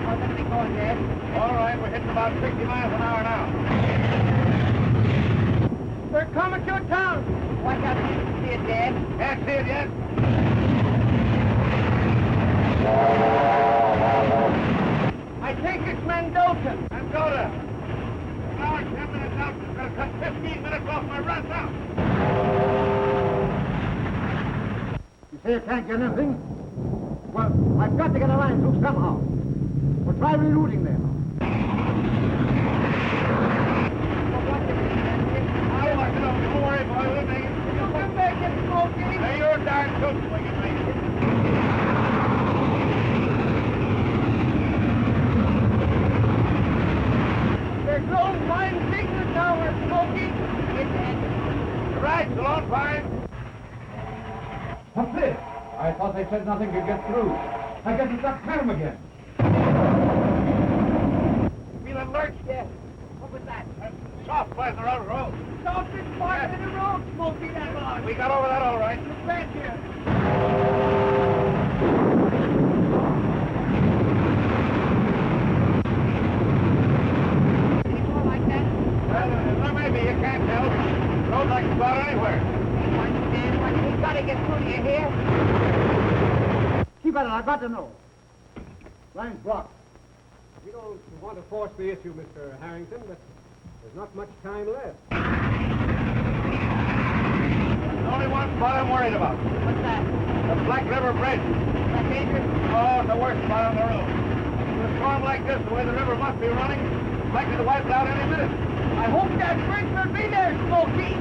Speaker 13: How's everything going, Dad?
Speaker 4: All right, we're hitting about 60 miles an hour now.
Speaker 6: We're coming to town.
Speaker 13: Watch out, you can see it, Dad.
Speaker 4: Can't see it yet.
Speaker 6: I think it's Mendoza.
Speaker 4: Mendoza. An hour and 10 minutes out. It's going to cut 15 minutes off my run now.
Speaker 5: You say you can't get anything? Well, I've got to get a line through somehow. We'll try rerouting them.
Speaker 4: Don't worry, boy. We'll make it.
Speaker 6: You can make it, Smokey.
Speaker 4: Hey, you're darn tootin' we can make it.
Speaker 6: There's no fine signal tower, Smokey.
Speaker 4: You're right, Salon Pine.
Speaker 11: What's this? I thought they said nothing could get through. I guess it's that time again.
Speaker 4: Feel alert.
Speaker 6: Yeah. What was that?
Speaker 4: Soft by the road.
Speaker 6: Sausage fire in the road, Smokey, that was.
Speaker 4: We got over that all right.
Speaker 6: Look back here.
Speaker 7: People like that?
Speaker 4: Well, there may be. You can't tell. Road like it's about anywhere.
Speaker 6: We've got to get through to you here.
Speaker 5: Keep at it, I've got to know. Line's blocked.
Speaker 15: We don't want to force the issue, Mr. Harrington, but there's not much time left.
Speaker 4: There's only one spot I'm worried about.
Speaker 6: What's that?
Speaker 4: The Black River Bridge.
Speaker 6: Is that dangerous?
Speaker 4: Oh, it's the worst spot on the road. With a storm like this, the way the river must be running, it's likely to wipe it out any minute.
Speaker 6: I hope that bridge will be there, Smokey.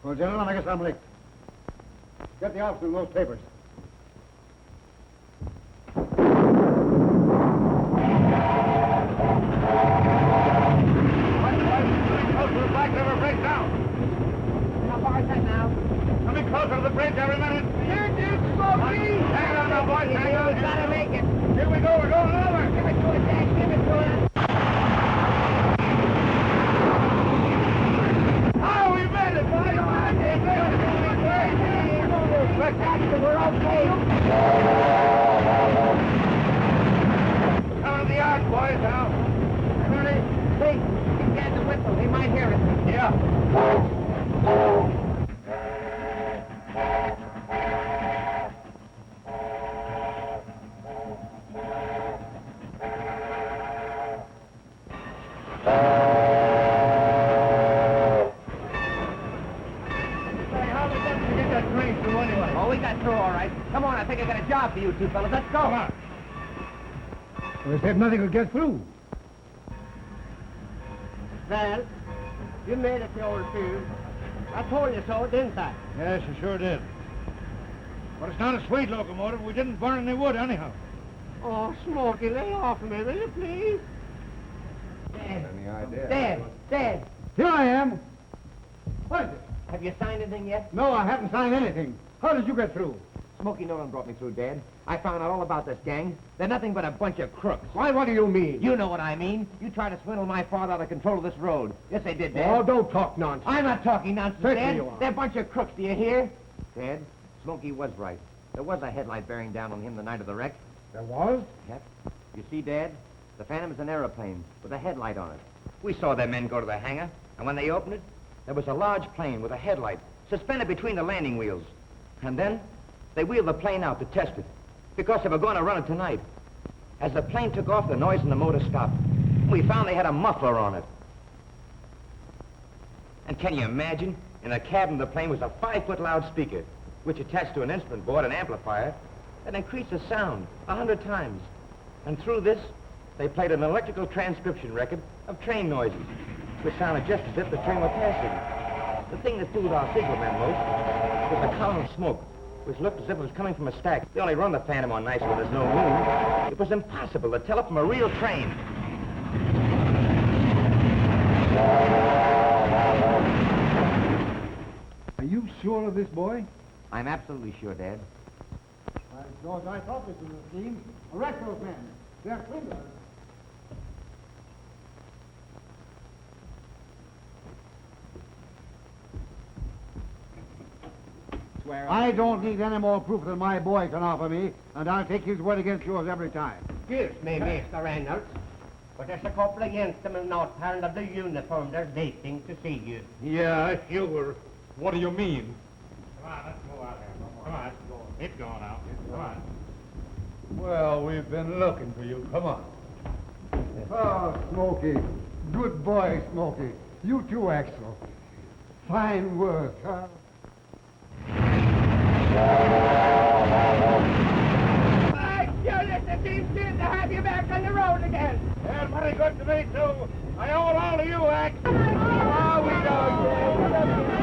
Speaker 5: Well, gentlemen, I guess I'm late. Get the officer in those papers.
Speaker 4: Close to the Black River Bridge now.
Speaker 6: Now,
Speaker 4: closer to the bridge every minute.
Speaker 6: Here, dude, Smokey!
Speaker 4: Hang on now, boys, hang on.
Speaker 6: You gotta make it.
Speaker 4: Here we go, we're going over.
Speaker 6: Give it to it, Jack, give it to it.
Speaker 4: Oh, we made it, boys.
Speaker 6: We're okay.
Speaker 4: Coming to the yard, boys, now.
Speaker 6: Hurry, wait. He got the whistle. He might hear it.
Speaker 4: Yeah.
Speaker 6: Oh, we got through all right. Come on, I think I got a job for you two fellas. Let's go.
Speaker 4: Come on.
Speaker 5: They said nothing would get through.
Speaker 6: Val, you made it to old field. I told you so, didn't I?
Speaker 4: Yes, you sure did. But it's not a sweet locomotive. We didn't burn any wood anyhow.
Speaker 6: Oh, Smokey, lay off me, will you, please? Dad.
Speaker 9: Any idea?
Speaker 6: Dad.
Speaker 5: Here I am. What is it?
Speaker 6: Have you signed anything yet?
Speaker 5: No, I haven't signed anything. How did you get through?
Speaker 13: Smokey Nolan brought me through, Dad. I found out all about this gang. They're nothing but a bunch of crooks.
Speaker 5: Why, what do you mean?
Speaker 13: You know what I mean. You tried to swindle my father out of control of this road. Yes, they did, Dad.
Speaker 5: Oh, don't talk nonsense.
Speaker 13: I'm not talking nonsense,
Speaker 5: Certainly
Speaker 13: Dad.
Speaker 5: you are.
Speaker 13: They're a bunch of crooks, do you hear? Dad, Smokey was right. There was a headlight bearing down on him the night of the wreck.
Speaker 5: There was?
Speaker 13: Yep. You see, Dad, the Phantom is an aeroplane with a headlight on it. We saw their men go to the hangar, and when they opened it, there was a large plane with a headlight suspended between the landing wheels. And then they wheeled the plane out to test it, because they were going to run it tonight. As the plane took off, the noise in the motor stopped. We found they had a muffler on it. And can you imagine? In the cabin of the plane was a 5-foot loudspeaker, which attached to an instrument board, an amplifier, that increased the sound 100 times. And through this, they played an electrical transcription record of train noises, which sounded just as if the train were passing. The thing that fooled our signalmen most was a column of smoke, which looked as if it was coming from a stack. They only run the Phantom on nights when there's no moon. It was impossible to tell it from a real train.
Speaker 5: Are you sure of this, boy?
Speaker 13: I'm absolutely sure, Dad.
Speaker 5: By George, I thought this was a scheme. Arrest those men. They're criminals. I don't need any more proof than my boy can offer me, and I'll take his word against yours every time.
Speaker 6: Excuse me, Mr. Reynolds, but there's a couple of gentlemen not part of the uniform. They're waiting to see you.
Speaker 1: Yeah, sure. What do you mean?
Speaker 4: Come on, let's go out there. Come on, let's go. It's going out. Come on.
Speaker 2: Well, we've been looking for you. Come on.
Speaker 5: Oh, Smokey. Good boy, Smokey. You too, Axel. Fine work, huh?
Speaker 6: Sure, it seems good to have you back on the road again.
Speaker 4: Yeah, very good to me, too. I owe it all to you, Ax.
Speaker 6: Oh, we know, Jay.